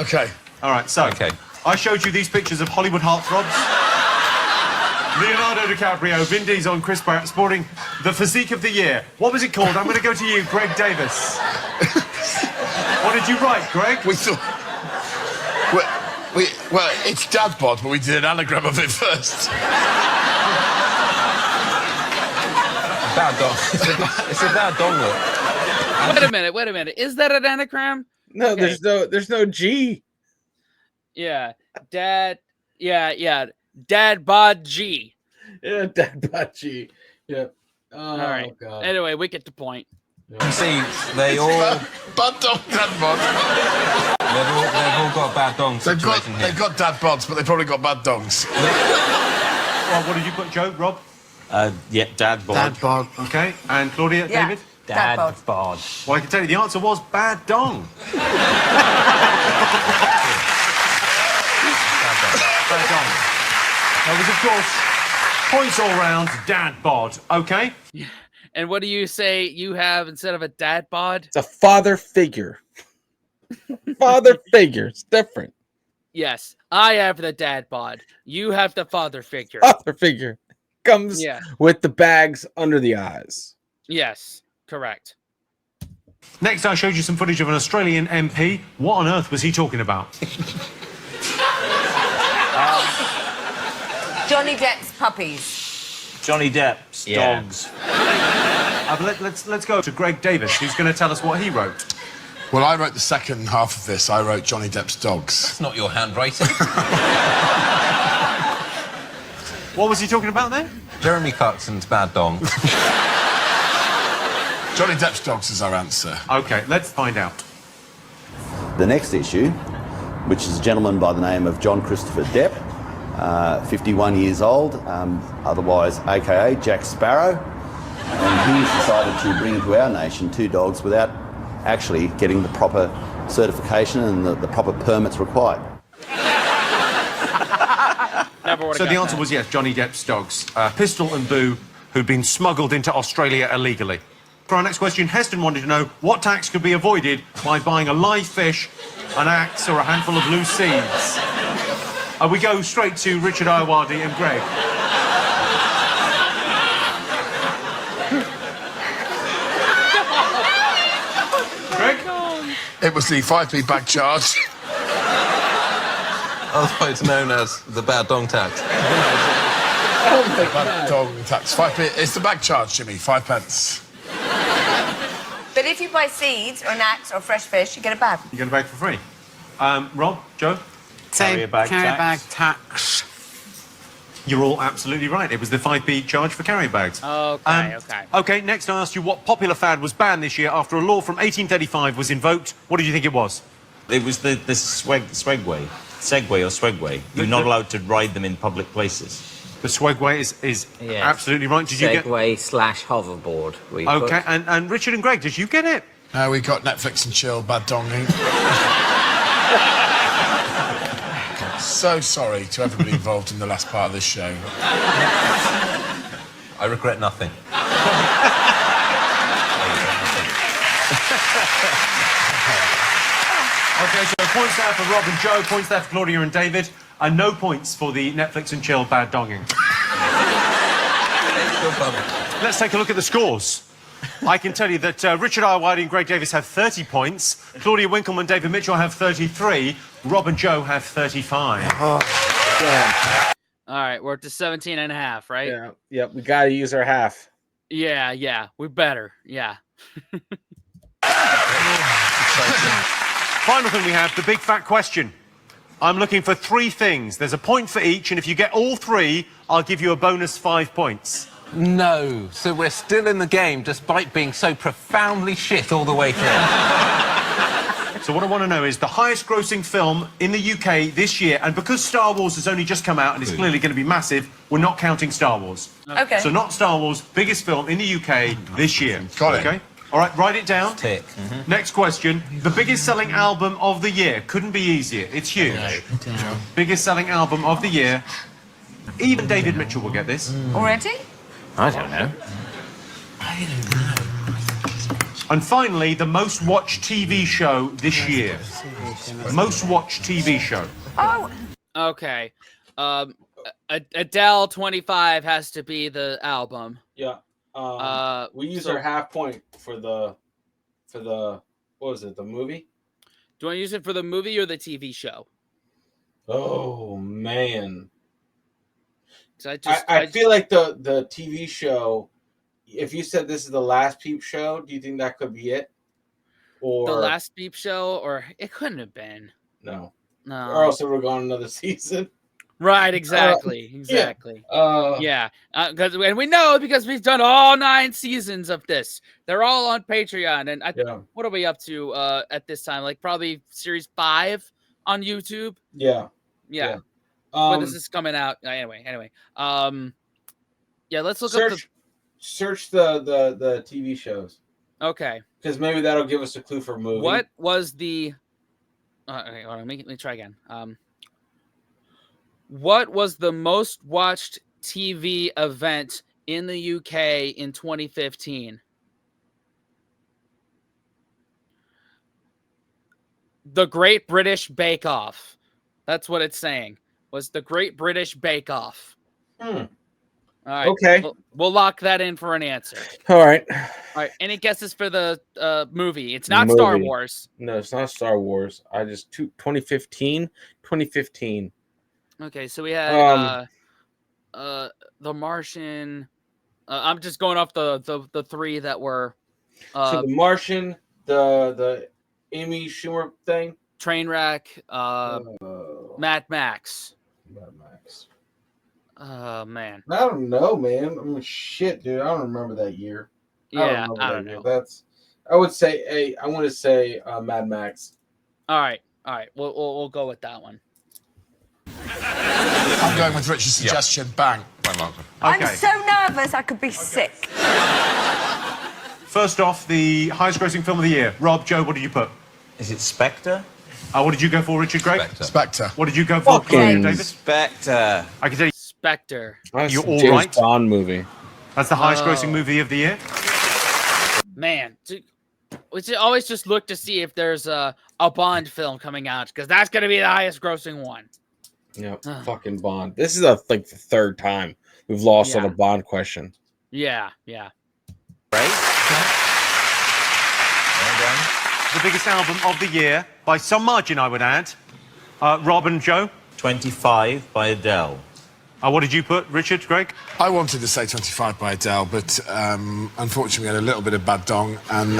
Okay. All right, so I showed you these pictures of Hollywood heartthrobs. Leonardo DiCaprio, Vin Diesel and Chris Pratt sporting the physique of the year. What was it called? I'm going to go to you, Greg Davis. What did you write, Greg? We thought... Well, it's dad bod, but we did an anagram of it first. Bad dog. It's a bad dog look. Wait a minute. Is that an anagram? No, there's no G. Yeah, Dad. Yeah. Dad bod G. Yeah, Dad bod G. Yeah. Oh, All right. God. Anyway, we get the point. See, they all Bad dog, dad bod. they've all got a bad dong situation here. They've got dad bods, but they've probably got bad dogs. Well, what did you put, Joe? Rob? Yeah, dad bod. Dad bod. Okay. And Claudia, Yeah. David? Dad bod. Well, I can tell you the answer was bad dong. Bad dong. That was, of course, points all round, dad bod. Okay. And what do you say you have instead of a dad bod? It's a father figure. Father figure. It's different. Yes, I have the dad bod. You have the father figure. Father figure comes with the bags under the eyes. Yes, correct. Next, I showed you some footage of an Australian MP. What on earth was he talking about? Johnny Depp's puppies. Johnny Depp's dogs. Let's go to Greg Davis, who's going to tell us what he wrote. Well, I wrote the second half of this. I wrote Johnny Depp's dogs. That's not your handwriting. What was he talking about then? Jeremy Clarkson's bad dong. Johnny Depp's dogs is our answer. Okay, let's find out. The next issue, which is a gentleman by the name of John Christopher Depp, 51 years old, otherwise AKA Jack Sparrow, and he's decided to bring to our nation 2 dogs without actually getting the proper certification and the proper permits required. So the answer was yes, Johnny Depp's dogs. Pistol and Boo, who'd been smuggled into Australia illegally. For our next question, Heston wanted to know what tax could be avoided by buying a live fish, an axe, or a handful of loose seeds. We go straight to Richard Iowadi and Greg. Greg? It was the 5p bag charge. Otherwise known as the bad dong tax. Bad dog tax. 5p. It's the bag charge, Jimmy. 5 pence. But if you buy seeds or an axe or fresh fish, you get a bag. You get a bag for free. Rob, Joe? Carry bag tax. You're all absolutely right. It was the 5p charge for carry bags. Okay. Okay, next I asked you what popular fad was banned this year after a law from 1835 was invoked. What did you think it was? It was the Segway or Swegway. You're not allowed to ride them in public places. The Swegway is absolutely right. Did you get Segway/hoverboard? Okay, and Richard and Greg, did you get it? We got Netflix and chill, bad donging. So sorry to everybody involved in the last part of this show. I regret nothing. Okay, so points there for Rob and Joe, points there for Claudia and David, and no points for the Netflix and chill bad donging. Let's take a look at the scores. I can tell you that Richard Iowadi and Greg Davis have 30 points, Claudia Winkleman and David Mitchell have 33, Rob and Joe have 35. All right, we're up to 17 and a half, right? Yeah. Yep, we got to use our half. Yeah, we better. Yeah. Final thing we have, the big fat question. I'm looking for 3 things. There's a point for each, and if you get all 3, I'll give you a bonus 5 points. No, so we're still in the game despite being so profoundly shit all the way through. So what I want to know is the highest grossing film in the UK this year, and because Star Wars has only just come out and it's clearly going to be massive, we're not counting Star Wars. Okay. So not Star Wars, biggest film in the UK this year. Got it. Okay? All right, write it down. Tick. Next question. The biggest selling album of the year. Couldn't be easier. It's huge. Biggest selling album of the year. Even David Mitchell will get this. Already? I don't know. And finally, the most watched TV show this year. Most watched TV show. Oh. Okay. Adele 25 has to be the album. Yeah. We use so- our half point for the what was it, the movie? Do you want to use it for the movie or the TV show? Oh man. 'Cause I feel like the TV show, if you said this is the last Peep show, do you think that could be it? Or The last Beep show, or it couldn't have been. no. No. or else it would have gone another season. Right, exactly. Yeah. Yeah. And we know because we've done all 9 seasons of this. They're all on Patreon. And what are we up to at this time? Like probably series 5 on YouTube. Yeah. Yeah. When this is coming out. Anyway. Yeah, let's look up search the TV shows. Okay. Because maybe that'll give us a clue for a movie. What was the okay, hold on, let me try again. What was the most watched TV event in the UK in 2015? The Great British Bake Off. That's what it's saying. Was the Great British Bake Off. All right. Okay. We'll lock that in for an answer. All right. All right. Any guesses for the movie? It's not Star Wars. No, it's not Star Wars. 2015. Okay, so we had The Martian. I'm just going off the 3 that were so The Martian, the Amy Schumer thing, Trainwreck, Mad Max. Man. I don't know, man. I mean, shit, dude. I don't remember that year. Yeah, I don't know. I would say I want to say Mad Max. All right. We'll go with that one. I'm going with Richard's suggestion. Bang. I'm so nervous I could be sick. First off, the highest grossing film of the year. Rob, Joe, what did you put? Is it Spectre? What did you go for, Richard Gregg? Spectre. What did you go for, David? Spectre. I can tell you. Spectre. You're all James right. Bond movie. That's the highest grossing movie of the year. Man, we should always just look to see if there's a Bond film coming out because that's going to be the highest grossing one. Yeah, fucking Bond. This is the 3rd time we've lost on a Bond question. Yeah. The biggest album of the year, by some margin, I would add. Rob and Joe? 25 by Adele. What did you put, Richard, Greg? I wanted to say 25 by Adele, but unfortunately we had a little bit of bad dong, and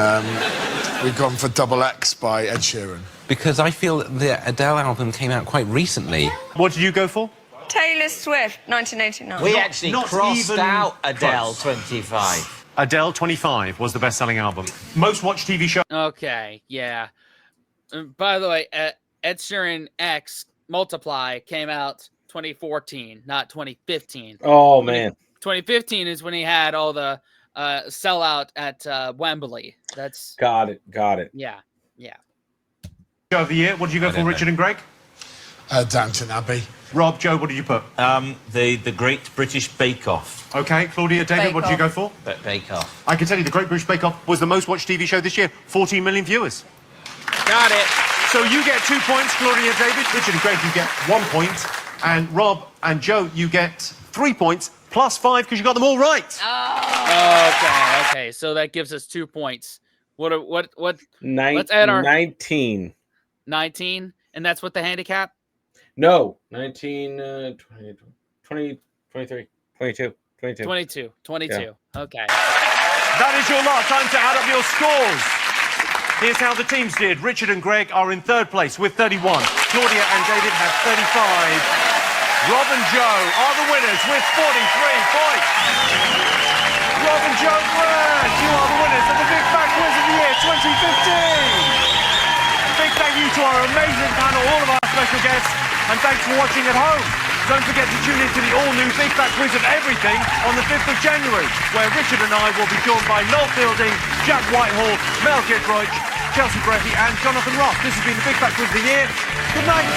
we've gone for Double X by Ed Sheeran. Because I feel that the Adele album came out quite recently. What did you go for? Taylor Swift, 1989. We actually crossed out Adele 25. Adele 25 was the best-selling album. Most watched TV show. Okay, yeah. By the way, Ed Sheeran X Multiply came out 2014, not 2015. Oh, man. 2015 is when he had all the sellout at Wembley. That's Got it. Yeah. Show of the year. What did you go for, Richard and Greg? Downton Abbey. Rob, Joe, what did you put? The Great British Bake Off. Okay, Claudia, David, what did you go for? Bake Off. I can tell you the Great British Bake Off was the most watched TV show this year. 14 million viewers. Got it. So you get 2 points, Claudia, David. Richard and Greg, you get 1 point. And Rob and Joe, you get 3 points plus 5 because you got them all right. Okay. So that gives us 2 points. What? Let's add our 19. 19, and that's what the handicap? No, 19, 20, 23, 22. 22. Yeah. Okay. That is your lot. Time to add up your scores. Here's how the teams did. Richard and Greg are in 3rd place with 31. Claudia and David have 35. Rob and Joe are the winners with 43 points. Rob and Joe Grant, you are the winners of the Big Fat Quiz of the Year 2015. Big thank you to our amazing panel, all of our special guests, and thanks for watching at home. Don't forget to tune in to the all-new Big Fat Quiz of Everything on the 5th of January, where Richard and I will be joined by Noel Fielding, Jack Whitehall, Mel Giedroyc, Chelsea Brethi and Jonathan Ross. This has been the Big Fat Quiz of the Year. Good night.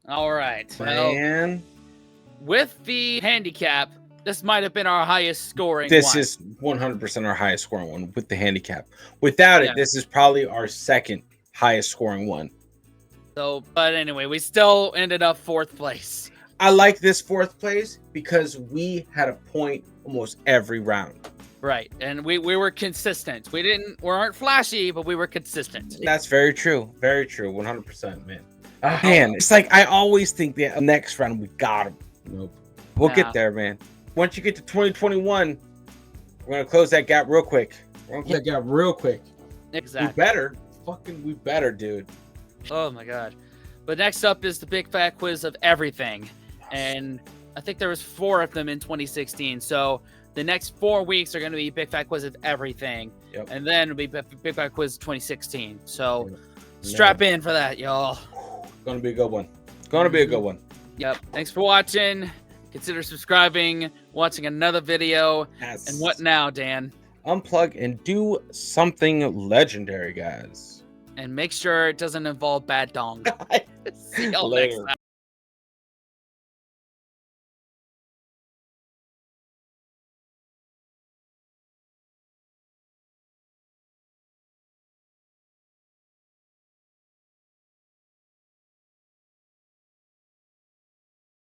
All right. Man. With the handicap, this might have been our highest scoring This one. is 100% our highest scoring one with the handicap. Without it, this is probably our 2nd highest scoring one. So, but anyway, we still ended up 4th place. I like this 4th place because we had a point almost every round. Right, and we were consistent. We weren't flashy, but we were consistent. That's very true. Very true. 100%, man. Man, it's like I always think the next round we got him. Nope. We'll get there, man. Once you get to 2021, we're gonna close that gap real quick. Exactly. We better, dude. Oh my god. But next up is the big fat quiz of everything. And I think there was 4 of them in 2016. So the next 4 weeks are going to be big fat quiz of everything. Yep. And then it'll be big fat quiz 2016. So strap in for that, y'all. Gonna be a good one. Gonna be a good one. Yep. Thanks for watching. Consider subscribing, watching another video. Yes. And what now, Dan? Unplug and do something legendary, guys. And make sure it doesn't involve bad dong. See y'all Later. next time.